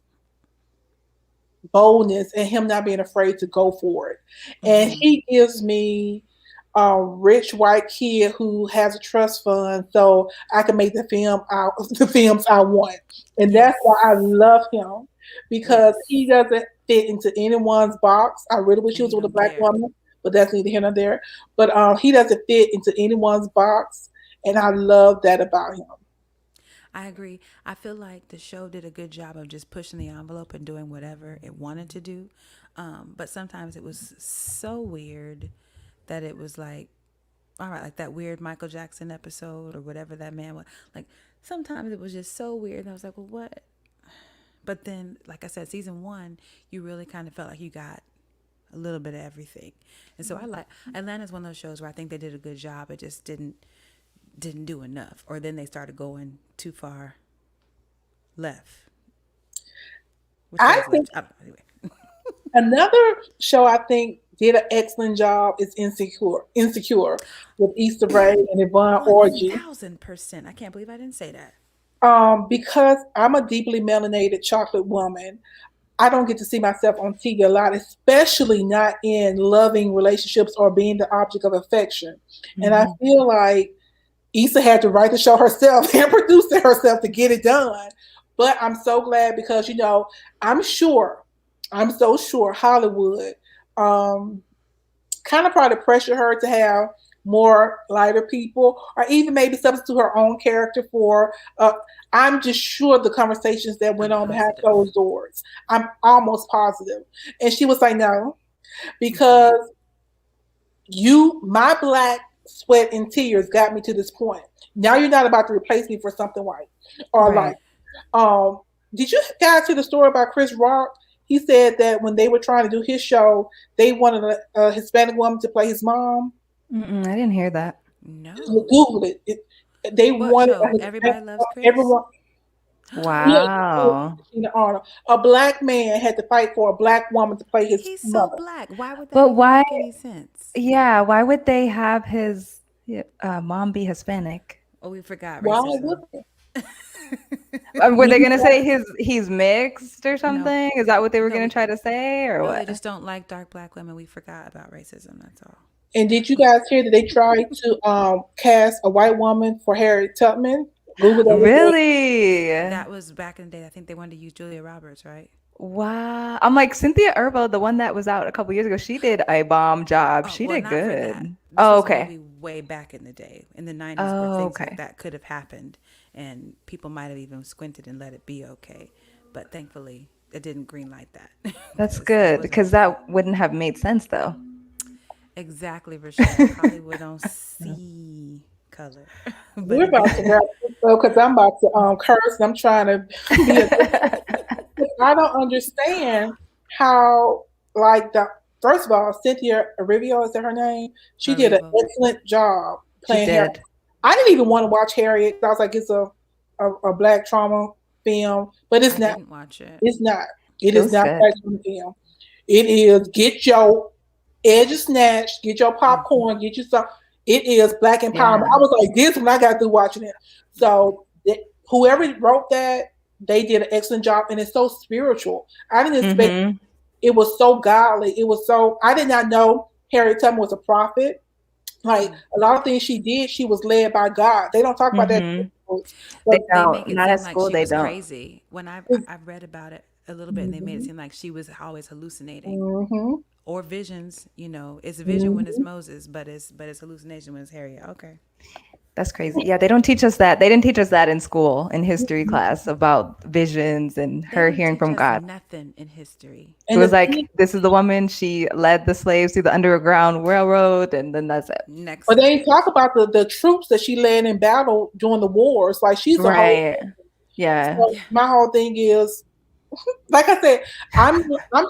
boldness and him not being afraid to go for it. And he gives me a rich white kid who has a trust fund so I can make the films I want. And that's why I love him, because he doesn't fit into anyone's box. I really wish he was with a black woman, but that's neither here nor there. But he doesn't fit into anyone's box, and I love that about him. I agree. I feel like the show did a good job of just pushing the envelope and doing whatever it wanted to do. But sometimes it was so weird that it was like, all right, like that weird Michael Jackson episode or whatever that man was. Like sometimes it was just so weird. And I was like, well, what? But then, like I said, season 1, you really kind of felt like you got a little bit of everything. And so I like Atlanta's one of those shows where I think they did a good job. It just didn't do enough, or then they started going too far left. I think anyway. Another show I think did an excellent job is Insecure with Issa Rae and Yvonne Orji. 1000%. I can't believe I didn't say that. Because I'm a deeply melanated chocolate woman, I don't get to see myself on TV a lot, especially not in loving relationships or being the object of affection. And I feel like Issa had to write the show herself and produce it herself to get it done. But I'm so glad because, I'm so sure Hollywood kind of probably pressure her to have more lighter people, or even maybe substitute her own character for. I'm just sure the conversations that went on behind closed doors. I'm almost positive. And she was like, no, because my black sweat and tears got me to this point. Now you're not about to replace me for something white or Right. like. Did you guys hear the story about Chris Rock? He said that when they were trying to do his show, they wanted a Hispanic woman to play his mom. I didn't hear that. No. You Google it. They What wanted show? Everybody Loves Chris? everyone. Wow. A black man had to fight for a black woman to play his He's mother. so black. Why would that But even why? make any sense? Yeah, why would they have his mom be Hispanic? Oh, we forgot Why racism. would they? Were they gonna say he's mixed or something? Is that what they were No, gonna we- try to say, or No, what? they just don't like dark black women. We forgot about racism. That's all. And did you guys hear that they tried to cast a white woman for Harriet Tubman? Google that. Really? That was back in the day. I think they wanted to use Julia Roberts, right? Wow. I'm like Cynthia Erivo, the one that was out a couple years ago. She did a bomb job. She well, did not for that. good. This Oh, was okay. maybe way back in the day, in the 90s, Oh, where things okay. like that could have happened, and people might have even squinted and let it be okay. But thankfully, it didn't greenlight that. That's That good wasn't- because that wouldn't have made sense though. Exactly, Rochelle. Hollywood don't see color. But We're about to wrap this up because I'm about to curse. And I'm trying to be I don't understand how, like, first of all, Cynthia Erivo, is that her name? She did an Erivo. excellent job She playing Harriet. did. I didn't even want to watch Harriet. I was like, it's a black trauma film, but it's I not. didn't watch it. It's not. It It is was not a good. black trauma film. It is get your edges snatched, get your popcorn, get you some. It is black empowerment. Yeah. I was like this when I got through watching it. So whoever wrote that, they did an excellent job, and it's so spiritual. I didn't expect Mhm. it was so godly. It was so. I did not know Harriet Tubman was a prophet. Like a lot of things she did, she was led by God. They don't talk about that. Mhm. in books. They But They don't. make it Not seem at like school. she They was don't. crazy. When I've read about it a little bit, and they made it seem like she was always hallucinating. Mhm. Or visions, it's a vision when it's Moses, but it's hallucination when it's Harriet. Okay. That's crazy. Yeah, they don't teach us that. They didn't teach us that in school in history class about visions and They her didn't hearing teach from us God. Nothing in history. It And was the like, thing- this is the woman. She led the slaves through the Underground Railroad, and then that's it. Next. But they sentence. didn't talk about the troops that she led in battle during the wars. Like she's a whole. Right. Yeah. So my whole thing is, like I said, I'm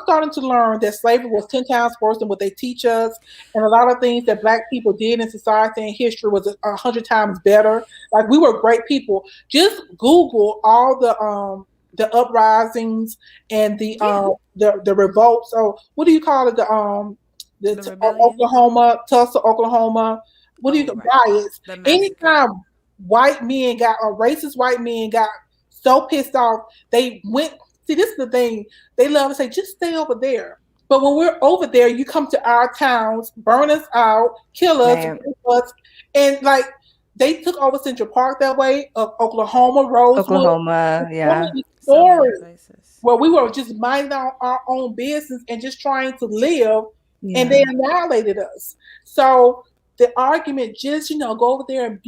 starting to learn that slavery was 10 times worse than what they teach us, and a lot of things that black people did in society and history was 100 times better. Like we were great people. Just Google all the uprisings and the revolts. So what do you call it? The rebellion? Oklahoma, Tulsa, Oklahoma. What do you Oh, right. riots? The massacre. Anytime white men got or racist white men got so pissed off. They went, see, this is the thing. They love to say, just stay over there. But when we're over there, you come to our towns, burn us out, kill us, Right. rape us. And like, they took over Central Park that way, Oklahoma, Rosewood. Oklahoma, So yeah. many So many stories places. where we were just minding our own business and just trying to live, and they Yeah. annihilated us. So the argument just, go over there and,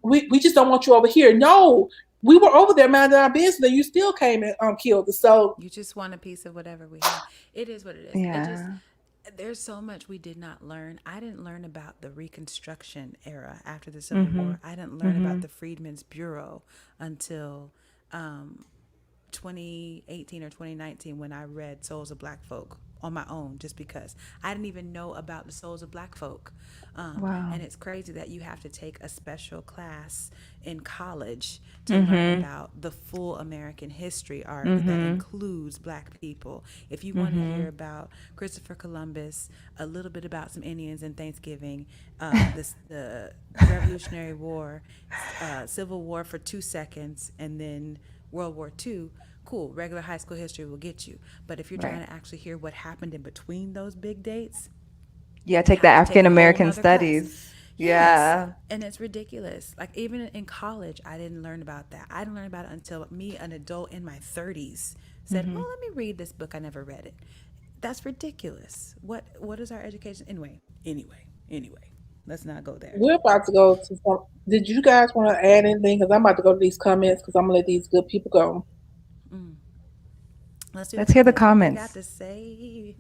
we just don't want you over here. No, we were over there minding our business, and you still came and killed us. So You just want a piece of whatever we have. It is what it is. It just Yeah. there's so much we did not learn. I didn't learn about the Reconstruction era after the Civil Mhm. War. I didn't learn about Mhm. the Freedmen's Bureau until um, 2018 or 2019 when I read Souls of Black Folk on my own, just because I didn't even know about the Souls of Black Folk. Wow. And it's crazy that you have to take a special class in college to learn Mhm. about the full American history arc that Mhm. includes Black people. If you want to hear Mhm. about Christopher Columbus, a little bit about some Indians and Thanksgiving, the Revolutionary War, Civil War for 2 seconds, and then World War II, cool, regular high school history will get you. But if you're trying Right. to actually hear what happened in between those big dates, Yeah, you take the have to take African a whole American nother class. studies. Yes. Yeah. And it's ridiculous. Like, even in college, I didn't learn about that. I didn't learn about it until me, an adult in my 30s, said, Mhm. "Oh, let me read this book. I never read it." That's ridiculous. What is our education? Anyway. Let's not go there. we're about to go to some. Did you guys want to add anything? Because I'm about to go to these comments because I'm gonna let these good people go. Mm. Let's do the Let's hear the comments. What they got comments. to say?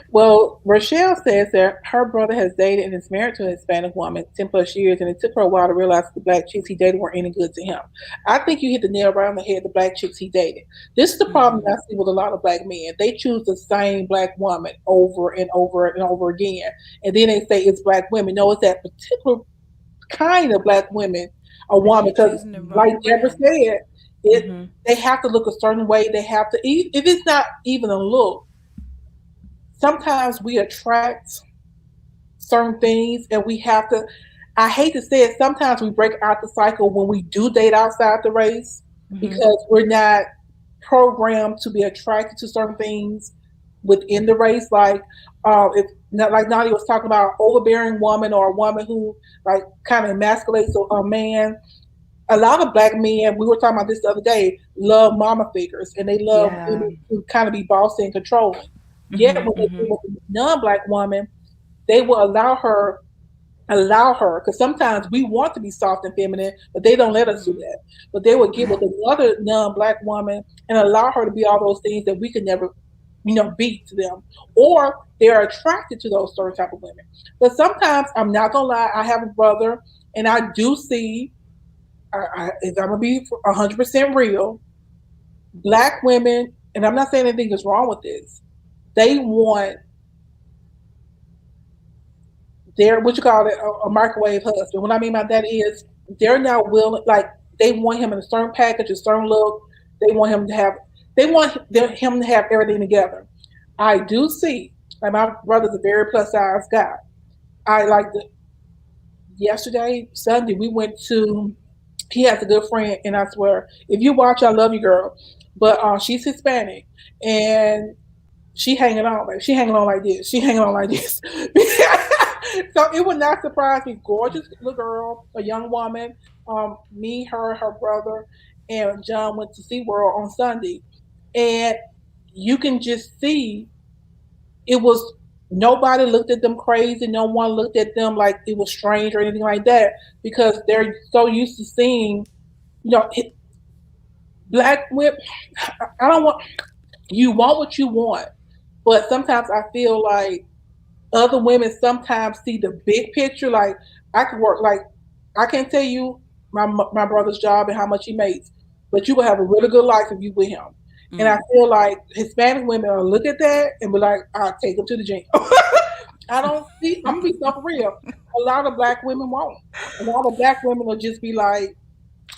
Well, Rochelle says that her brother has dated and is married to a Hispanic woman 10 plus years, and it took her a while to realize the black chicks he dated weren't any good to him. I think you hit the nail right on the head, the black chicks he dated. This is the problem Mm-hmm. I see with a lot of black men. They choose the same black woman over and over and over again, and then they say it's black women. No, it's that particular kind of black women, a woman, You're because choosing the like wrong Deborah brand. said, it Mhm. they have to look a certain way. They have to, if it's not even a look, sometimes we attract certain things and we have to, I hate to say it, sometimes we break out the cycle when we do date outside the race Mhm. because we're not programmed to be attracted to certain things within the race. Like if not, like Nadia was talking about, overbearing woman or a woman who like kind of emasculates a man. A lot of black men, we were talking about this the other day, love mama figures and they love Yeah. women to kind of be bossy and controlling. Yet Mhm. when they deal Mhm. with a non-black woman, they will allow her, because sometimes we want to be soft and feminine, but they don't let us do Mm-hmm. that. But they will get with another non-black woman and allow her to be all those things that we could never, be to them, or they're attracted to those certain type of women. But sometimes, I'm not gonna lie, I have a brother, and I do see, if I'm gonna be 100% real, black women, and I'm not saying anything is wrong with this. They want they're what you call it, a microwave husband. What I mean by that is they're not willing, like they want him in a certain package, a certain look. They want him to have him to have everything together. I do see, like my brother's a very plus size guy. I like the yesterday, Sunday, we went to, he has a good friend, and I swear, if you watch, I love you, girl. But she's Hispanic, and she hanging on, like she hanging on like this. She hanging on like this. So it would not surprise me. Gorgeous little girl, a young woman. Me, her brother, and John went to SeaWorld on Sunday, and you can just see it was, nobody looked at them crazy. No one looked at them like it was strange or anything like that because they're so used to seeing, you know, black women. I don't want, you want what you want, but sometimes I feel like other women sometimes see the big picture. Like I could work, like I can't tell you my brother's job and how much he makes, but you will have a really good life if you with him. And I Mm. feel like Hispanic women will look at that and be like, I'll take him to the gym. I don't see, I'm gonna be so real. A lot of black women won't. A lot of black women will just be like,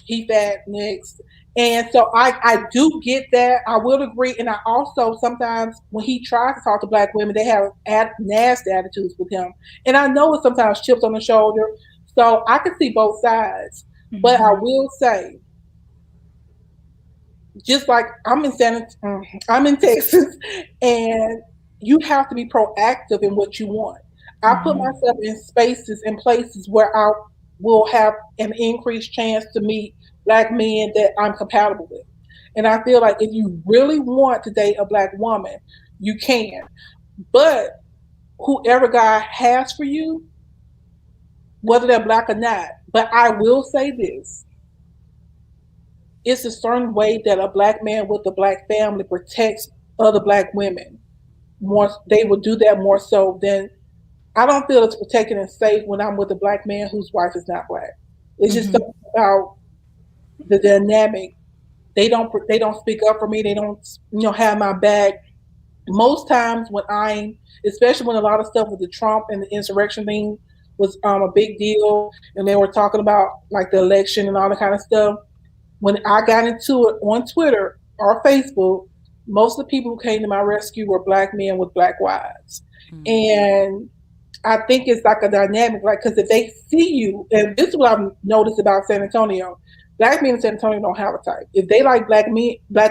he fat next. And so I do get that. I will agree. And I also sometimes when he tries to talk to black women, they have nasty attitudes with him. And I know it's sometimes chips on the shoulder. So I can see both sides. But I Mhm. will say, just like I'm in Texas, and you have to be proactive in what you want. I put myself in spaces and places where I will have an increased chance to meet black men that I'm compatible with. And I feel like if you really want to date a black woman, you can. But whoever God has for you, whether they're black or not, but I will say this, it's a certain way that a black man with a black family protects other black women. More, they will do that more so than I don't feel it's protected and safe when I'm with a black man whose wife is not black. It's just something about the dynamic. They don't speak up for me. They don't have my back. Most times when especially when a lot of stuff with the Trump and the insurrection thing was a big deal, and they were talking about like the election and all that kind of stuff. When I got into it on Twitter or Facebook, most of the people who came to my rescue were black men with black wives. And I think it's like a dynamic, like, because if they see you, and this is what I've noticed about San Antonio, black men in San Antonio don't have a type. If they like black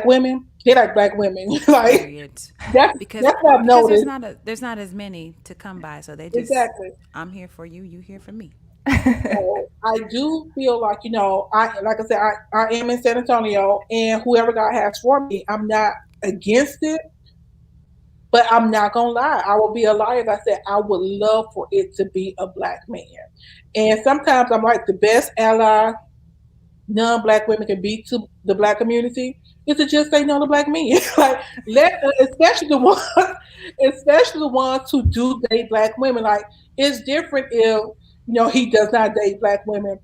women, they like black women. Like, Period. that's what I've Because noticed. there's not as many to come by, so they just Exactly. I'm here for you, you here for me. So I do feel like, like I said, I am in San Antonio, and whoever God has for me, I'm not against it, but I'm not gonna lie. I will be a liar if I said I would love for it to be a black man. And sometimes I'm like, the best ally non-black women can be to the black community is to just say no to black men. Like, especially the ones, especially the ones who do date black women. Like, it's different if he does not date black women.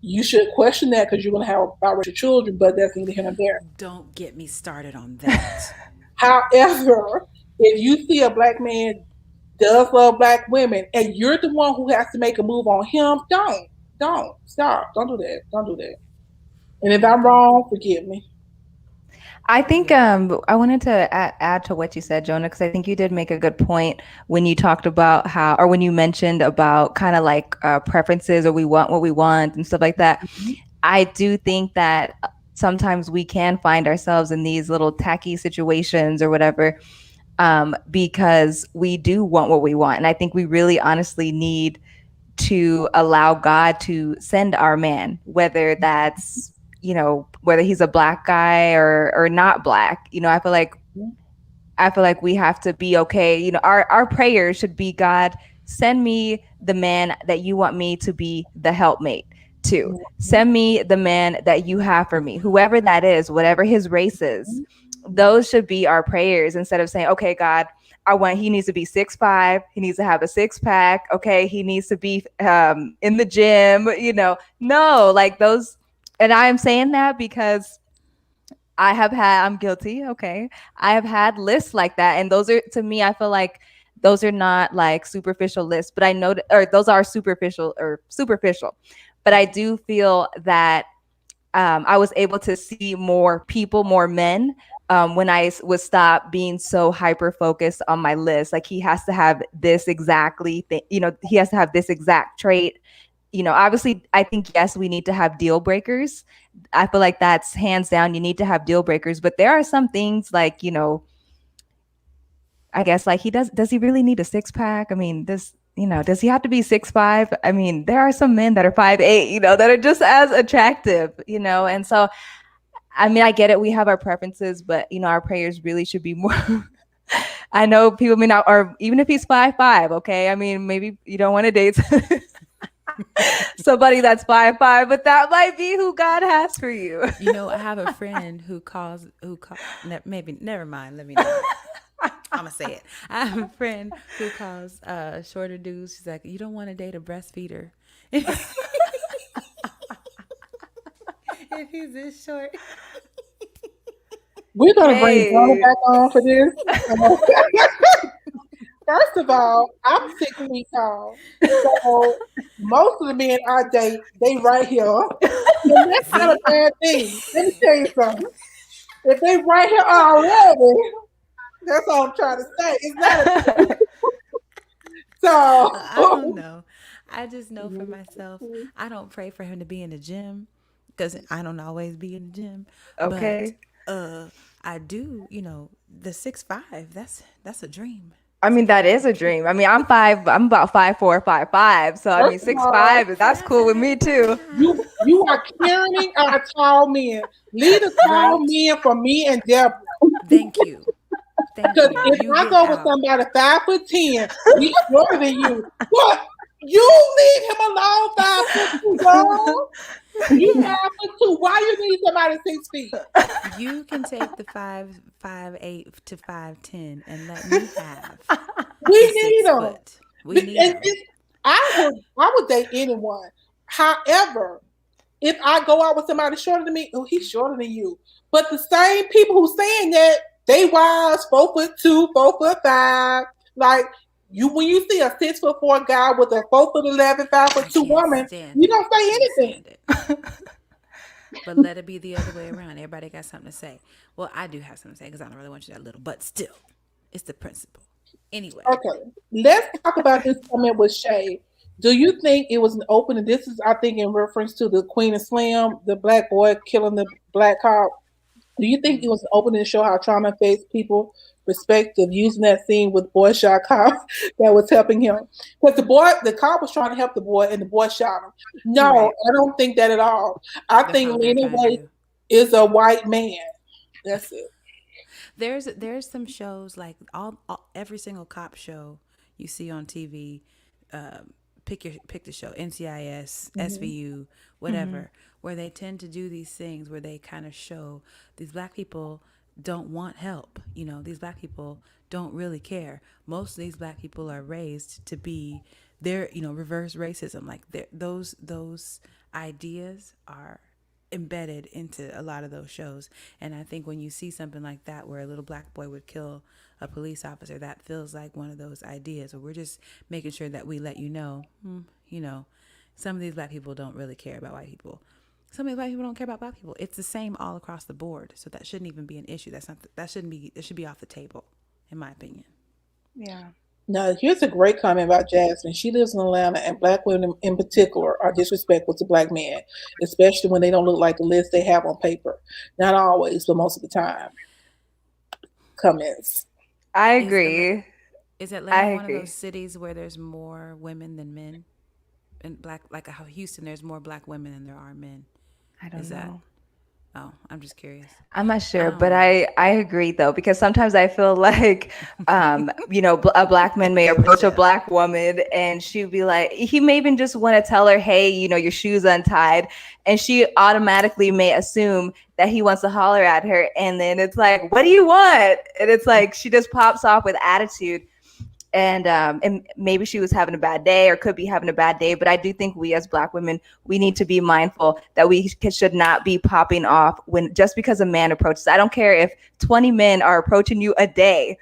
You should question that because you're gonna have biracial children, but that's neither here nor there. Don't get me started on that. However, if you see a black man does love black women and you're the one who has to make a move on him, don't stop. Don't do that. Don't do that. And if I'm wrong, forgive me. I think I wanted to add to what you said, Jonah, because I think you did make a good point when you talked about or when you mentioned about kind of like preferences, or we want what we want and stuff like that. I do think that sometimes we can find ourselves in these little tacky situations or whatever, because we do want what we want. And I think we really honestly need to allow God to send our man, whether that's whether he's a black guy or not black. I feel like we have to be okay. Our prayer should be, God, send me the man that you want me to be the helpmate to. Send me the man that you have for me, whoever that is, whatever his race is. Those should be our prayers, instead of saying, okay, God, he needs to be 6'5", he needs to have a 6-pack, okay, he needs to be in the gym, no, like those. And I am saying that because I'm guilty, okay? I have had lists like that. And those are, to me, I feel like those are not like superficial lists, but I know, or those are superficial. But I do feel that I was able to see more people, more men, when I would stop being so hyper focused on my list. Like, he has to have this exactly he has to have this exact trait. Obviously, I think, yes, we need to have deal breakers. I feel like that's hands down. You need to have deal breakers. But there are some things like, I guess, like, does he really need a 6-pack? I mean, does he have to be 6'5"? I mean, there are some men that are 5'8", that are just as attractive, and so, I mean, I get it. We have our preferences, but, our prayers really should be more. I know people may not, or even if he's 5'5", okay? I mean, maybe you don't want to date somebody that's 5'5", but that might be who God has for you. I have a friend maybe, never mind, let me know. I'm gonna say it. I have a friend who calls shorter dudes. She's like, you don't want to date a breastfeeder. If he's this short. We're gonna bring Jonah back on for this. First of all, I'm 6 feet tall, so most of the men I date, they right here, and that's not a bad thing. Let me tell you something. If they right here already, that's all I'm trying to say. It's not so. I don't know. I just know for myself, I don't pray for him to be in the gym because I don't always be in the gym. Okay. I do, the 6'5", that's a dream. I mean, that is a dream. I mean, I'm about 5'4", 5'5". So I mean, First of six all, five. That's cool with me too. you are carrying our tall men. Lead the tall Right? men for me and Deborah. Thank you. Thank Because you. if You I get go with out. somebody 5'10", he's shorter than you. But you leave him alone 5'2", girl. You Yeah. 5'2". Why you need somebody 6 feet? You can take the 5'8" to 5'10" and let me have We the need six them. foot. We need them. I would date anyone. However, if I go out with somebody shorter than me, oh, he's shorter than you. But the same people who saying that, they wise 4'2", 4'5". Like you, when you see a 6'4" guy with a 4'11", I 5'2" can't woman, stand you it. don't I say can't anything. stand it. But let it be the other way around. Everybody got something to say. Well, I do have something to say because I don't really want you that little, but still, it's the principle. Anyway, Okay, let's talk about this comment with Shay. Do you think it was an opening? This is, I think, in reference to the Queen of Slim, the black boy killing the black cop. Do you think it was an opening to show how trauma affects people perspective using that scene with boy shot cop that was helping him? Because the cop was trying to help the boy and the boy shot him. No, right. I don't think that at all. I That's think all they're Lenny trying to Waite do. is a white man. That's it. There's some shows like every single cop show you see on TV. Pick the show, NCIS, SVU, whatever, where they tend to do these things where they kind of show these black people don't want help. These black people don't really care. Most of these black people are raised to be their, reverse racism. Like those ideas are embedded into a lot of those shows. And I think when you see something like that where a little black boy would kill a police officer, that feels like one of those ideas where we're just making sure that we let you know, some of these black people don't really care about white people. Some of these black people don't care about black people. It's the same all across the board. So that shouldn't even be an issue. It should be off the table, in my opinion. Yeah. Now, here's a great comment about Jasmine. She lives in Atlanta, and black women in particular are disrespectful to black men, especially when they don't look like the list they have on paper. Not always, but most of the time. Comments. I Is Atla- agree. is I Atlanta one of those agree. cities where there's more women than men? And black, like how Houston, there's more black women than there are men. I don't Is that? know. Oh, I'm just curious. I'm not I sure, don't but know. I agree though, because sometimes I feel like, a black man may Go, approach a Michelle. black woman and she'd be like, he may even just want to tell her, hey, your shoes untied, and she automatically may assume that he wants to holler at her, and then it's like, what do you want? And it's like she just pops off with attitude, and maybe she was having a bad day or could be having a bad day, but I do think we as black women, we need to be mindful that we should not be popping off when just because a man approaches. I don't care if 20 men are approaching you a day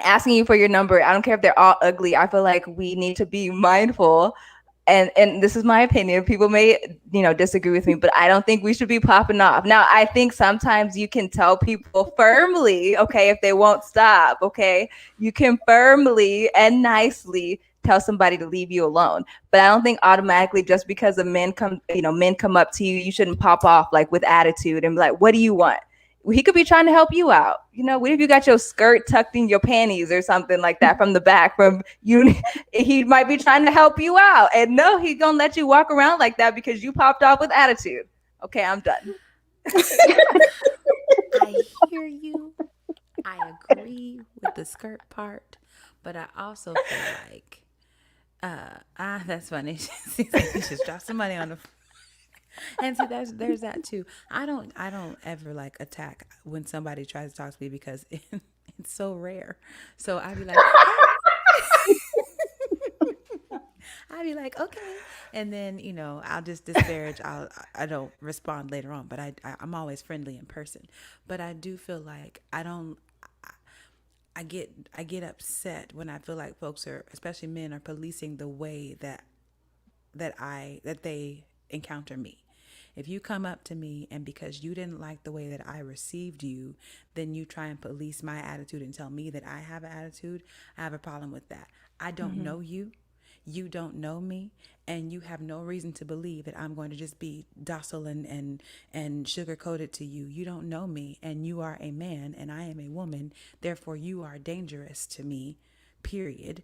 asking you for your number. I don't care if they're all ugly. I feel like we need to be mindful, and this is my opinion. People may disagree with me, but I don't think we should be popping off. Now, I think sometimes you can tell people firmly, okay, if they won't stop, okay, you can firmly and nicely tell somebody to leave you alone. But I don't think automatically just because men come up to you, you shouldn't pop off like with attitude and be like, what do you want? He could be trying to help you out. What if you got your skirt tucked in your panties or something like that from the back from you? He might be trying to help you out. And no, he's going to let you walk around like that because you popped off with attitude. Okay, I'm done. I hear you. I agree with the skirt part, but I also feel like, that's funny. She just dropped some money on the. And see, there's that too. I don't ever like attack when somebody tries to talk to me because it's so rare. So I'd be like, I'd be like, okay, and then I'll just disparage. I don't respond later on, but I'm always friendly in person. But I do feel like I don't. I get upset when I feel like folks are, especially men, are policing the way that they encounter me. If you come up to me and because you didn't like the way that I received you, then you try and police my attitude and tell me that I have an attitude, I have a problem with that. I don't know you. you don't know me, and you have no reason to believe that I'm going to just be docile and sugar coated to you. You don't know me, and you are a man and I am a woman. Therefore, you are dangerous to me, period,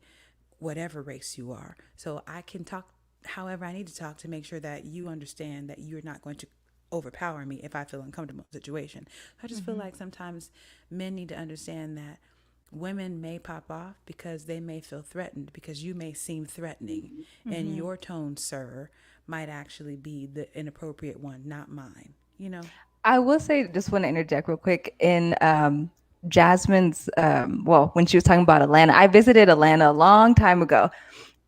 whatever race you are. So I can talk however I need to talk to make sure that you understand that you're not going to overpower me if I feel uncomfortable in a situation. I just feel like sometimes men need to understand that women may pop off because they may feel threatened, because you may seem threatening, and your tone, sir, might actually be the inappropriate one, not mine. You know? I will say, just want to interject real quick in Jasmine's, well, when she was talking about Atlanta, I visited Atlanta a long time ago.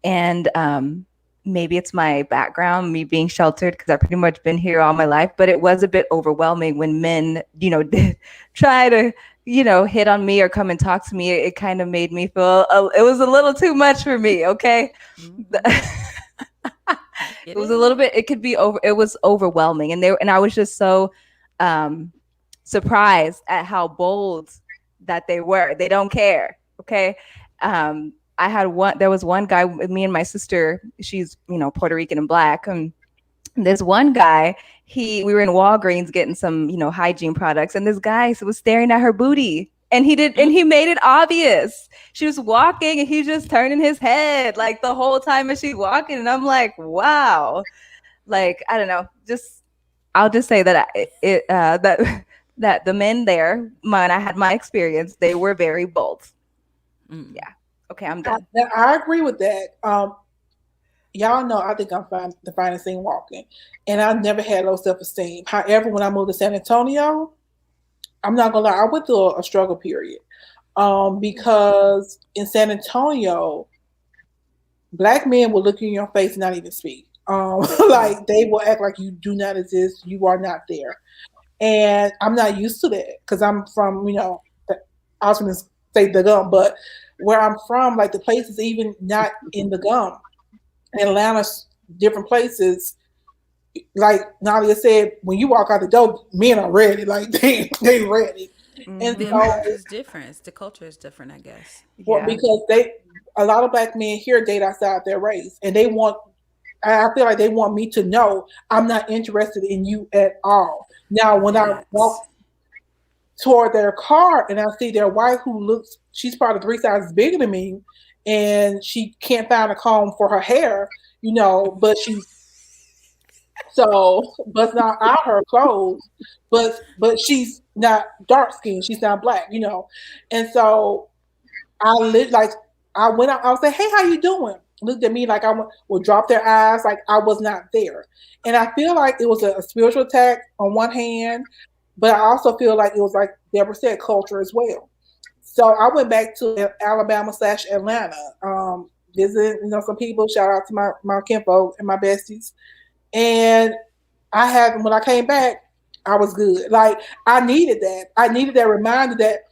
And maybe it's my background, me being sheltered, because I've pretty much been here all my life, but it was a bit overwhelming when men, try to, hit on me or come and talk to me. It kind of made me feel, it was a little too much for me, okay? It was a little bit, it was overwhelming. And I was just so surprised at how bold that they were. They don't care, okay? There was one guy with me and my sister, she's, Puerto Rican and Black. And this one guy, we were in Walgreens getting some, hygiene products. And this guy was staring at her booty, and he made it obvious. She was walking and he's just turning his head like the whole time as she's walking. And I'm like, wow. Like, I don't know, I'll just say that that the men there, when I had my experience, they were very bold. Yeah. Okay, I'm done. I agree with that. Y'all know I think I'm fine, the finest thing walking, and I never had low self-esteem. However, when I moved to San Antonio, I'm not gonna lie, I went through a struggle period because in San Antonio, Black men will look you in your face and not even speak. Like they will act like you do not exist, you are not there, and I'm not used to that because I'm from I was going to say the gum, but where I'm from, like the places even not in the gum. In Atlanta, different places, like Nadia said, when you walk out the door, men are ready. Like they ready. And The so, approach is different. The culture is different, I guess. well, because a lot of Black men here date outside their race, and I feel like they want me to know I'm not interested in you at all. Now, when I walk toward their car and I see their wife she's probably 3 sizes bigger than me, and she can't find a comb for her hair, but but not out her clothes, but she's not dark skinned, she's not Black, and so I went out, I would say, hey, how you doing? Looked at me like I would drop their eyes like I was not there. And I feel like it was a spiritual attack on one hand, but I also feel like it was, like Deborah said, culture as well. So I went back to Alabama/Atlanta, visit, some people. Shout out to my kinfolk and my besties. And when I came back, I was good. Like I needed that. I needed that reminder that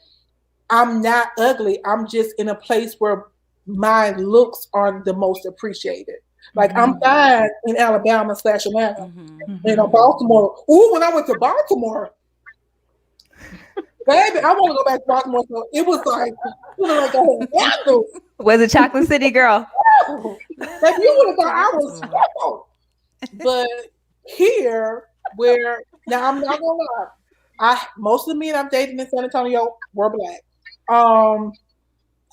I'm not ugly. I'm just in a place where my looks are the most appreciated. Like I'm fine in Alabama/Atlanta. And Baltimore. Ooh, when I went to Baltimore, baby, I want to go back to Baltimore. So it was like a whole battle. Was it Chocolate City, girl? Like you would have thought I was special. But here, now I'm not gonna lie, most of the men I'm dating in San Antonio were Black.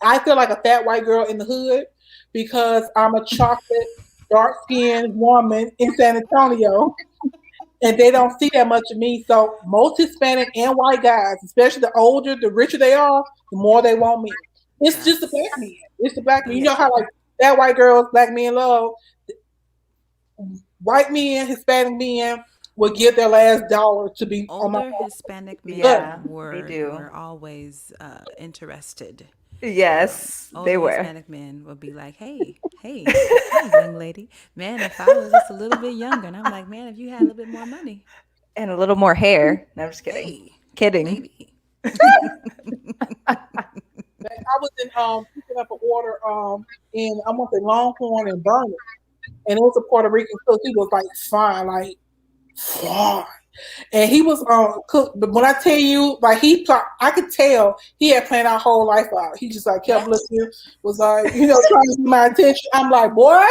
I feel like a fat white girl in the hood because I'm a chocolate, dark-skinned woman in San Antonio. And they don't see that much of me. So most Hispanic and white guys, especially the older, the richer they are, the more they want me. It's just the Black men. It's the Black men. You know how like that white girls, Black men love. White men, Hispanic men will give their last dollar to be on my Hispanic men were always interested. Yes, they were. Hispanic men would be like, hey, young lady. Man, if I was just a little bit younger. And I'm like, man, if you had a little bit more money. And a little more hair. No, I'm just kidding. Hey, kidding. Maybe. I was picking up an order in, I want to say Longhorn and Vernon. And it was a Puerto Rican cook. He was like fine. And he was cook. But when I tell you, like I could tell he had planned our whole life out. He just like kept looking, was like, trying to get my attention. I'm like, boy,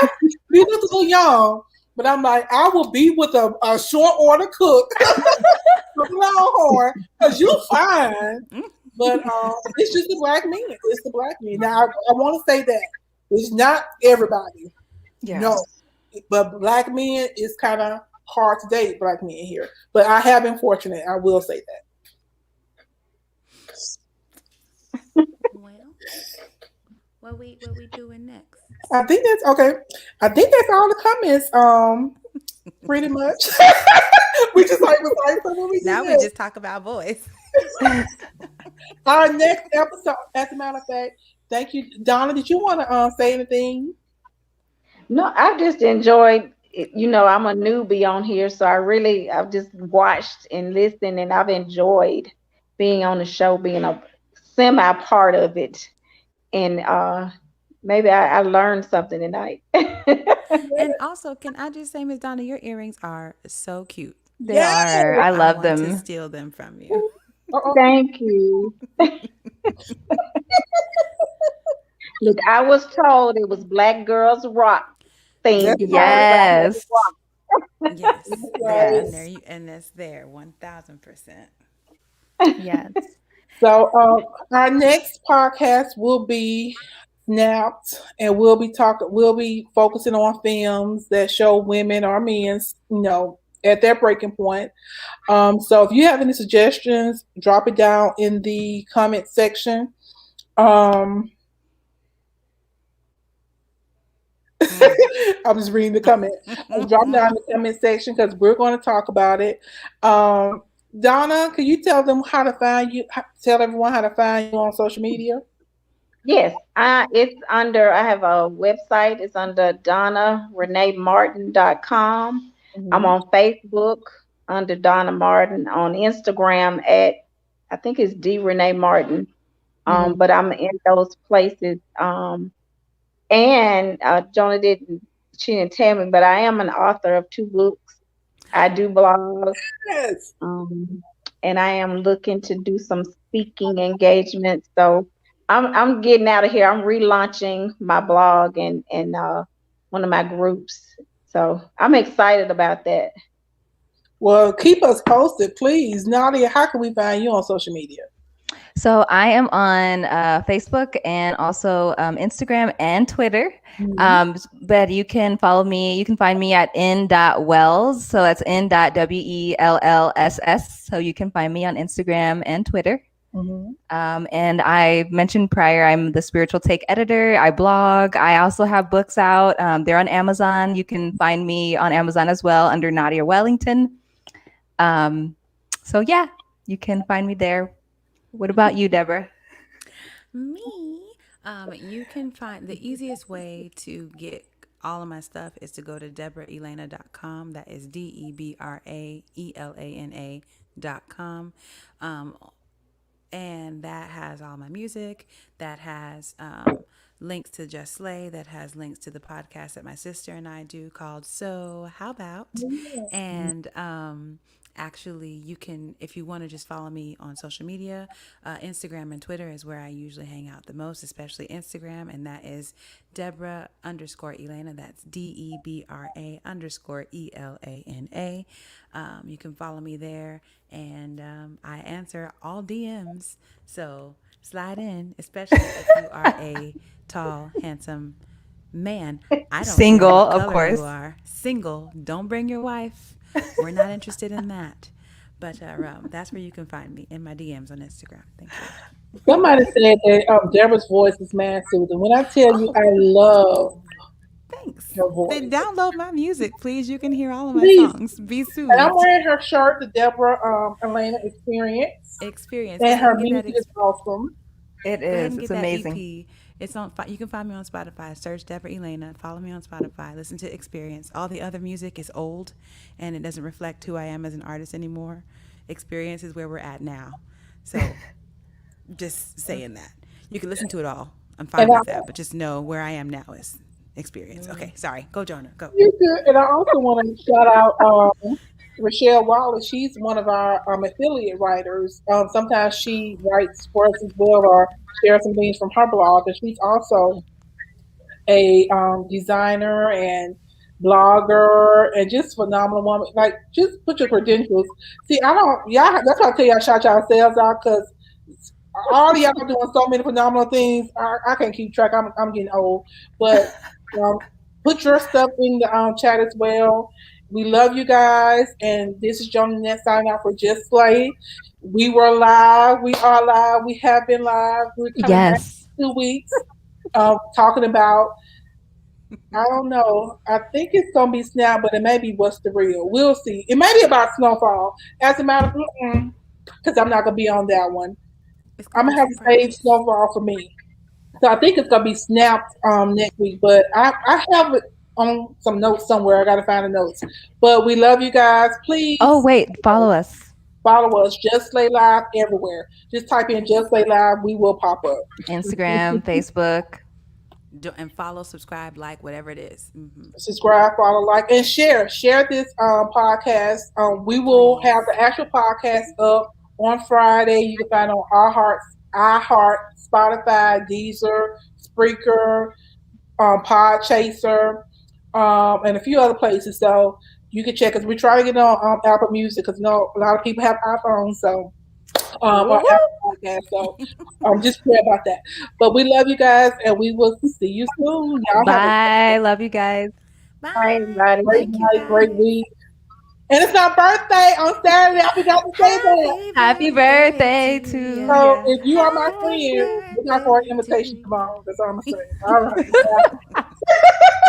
you look a little young. But I'm like, I will be with a short order cook, Longhorn, because you're fine. But it's just the black men. It's the black men. Now I want to say that it's not everybody. Yeah. No, but black men is kind of hard to date. Black men here, but I have been fortunate. I will say that. Well, what we doing next? I think that's okay. I think that's all the comments. Pretty much. We just like now we just talk about boys. Our next episode, as a matter of fact, thank you, Donna. Did you want to say anything? No, I just enjoyed it. I'm a newbie on here, so I've just watched and listened, and I've enjoyed being on the show, being a semi part of it. And maybe I learned something tonight. And also, can I just say, Ms. Donna, your earrings are so cute. They are. I love them. To steal them from you. Thank you. Look, I was told it was Black Girls Rock theme. Yes. Yes. And that's there, 1,000%. Yes. So our next podcast will be Snapped, and we'll be focusing on films that show women or men, at their breaking point. So if you have any suggestions, drop it down in the comment section. I'm just reading the comment. Drop it down in the comment section because we're going to talk about it. Donna, can you tell them how to find you? Tell everyone how to find you on social media. Yes, it's under. I have a website. It's under DonnaReneeMartin.com. Mm-hmm. I'm on Facebook under Donna Martin. On Instagram at I think it's D Renee Martin. But I'm in those places. And Jonah she didn't tell me, but I am an author of 2 books. I do blogs. Yes. And I am looking to do some speaking engagements. So I'm getting out of here. I'm relaunching my blog and one of my groups. So I'm excited about that. Well, keep us posted, please. Nadia, how can we find you on social media? So I am on Facebook and also Instagram and Twitter. Mm-hmm. But you can follow me. You can find me at n.wells. So that's n.wells. So you can find me on Instagram and Twitter. Mm-hmm. And I mentioned prior, I'm the Spiritual Take editor. I blog. I also have books out. They're on Amazon. You can find me on Amazon as well under Nadia Wellington. So yeah, you can find me there. What about you, Deborah? Me? You can find the easiest way to get all of my stuff is to go to DeborahElena.com. That is DebraElana.com. And that has all my music. That has links to Just Slay. That has links to the podcast that my sister and I do called So How About? Yeah. And actually, you can, if you want to just follow me on social media, Instagram and Twitter is where I usually hang out the most, especially Instagram. And that is Deborah_Elena. That's DEBRA_ELANA. You can follow me there. And I answer all DMs. So slide in, especially if you are a tall, handsome man. I don't single, of course. You are single. Don't bring your wife. We're not interested in that. But that's where you can find me in my DMs on Instagram. Thank you. Somebody said that Deborah's voice is mad soothing. When I tell you, I love. Thanks. Her voice. Then download my music, please. You can hear all of my songs. Be soothed. And I'm wearing her shirt, the Deborah Elena Experience. And her music is awesome. It is. It's amazing. EP. It's on. You can find me on Spotify. Search Deborah Elena. Follow me on Spotify. Listen to Experience. All the other music is old, and it doesn't reflect who I am as an artist anymore. Experience is where we're at now. So, just saying that you can listen to it all. I'm fine with that, but just know where I am now is experience. Okay, sorry. Go, Jonah. Go. You good. And I also want to shout out Rochelle Wallace. She's one of our affiliate writers. Sometimes she writes for us as well, or shares some things from her blog. And she's also a designer and blogger and just phenomenal woman. Like, just put your credentials. See, I don't, y'all, that's why I tell y'all shout yourselves out, because all of y'all are doing so many phenomenal things. I can't keep track. I'm getting old. But put your stuff in the chat as well. We love you guys. And this is Joan Annette signing out for Just Slay. We were live. We are live. We have been live. We're coming back in 2 weeks. Talking about, I don't know. I think it's gonna be Snap, but it may be What's the Real. We'll see. It may be about Snowfall. As a matter of, because I'm not gonna be on that one. I'm gonna have to save Snowfall for me. So I think it's gonna be Snapped next week. But I have it on some notes somewhere. I gotta find the notes. But we love you guys. Please. Oh wait, follow us. Follow us. Just Slay Live everywhere. Just type in Just Slay Live. We will pop up. Instagram, Facebook. And follow, subscribe, like, whatever it is. Mm-hmm. Subscribe, follow, like, and share. Share this podcast. We will have the actual podcast up on Friday. You can find it on iHeart, Spotify, Deezer, Spreaker, Podchaser, and a few other places. So you can check us. We try to get on Apple Music, because a lot of people have iPhones. So or Apple Podcast. So just pray about that. But we love you guys, and we will see you soon. Y'all Bye. Love you guys. Bye, everybody. Great night, great week. And it's my birthday on Saturday. I forgot to say that. Happy birthday to you. So if you are my friend, look out for an invitation tomorrow. That's all I'm saying. All right.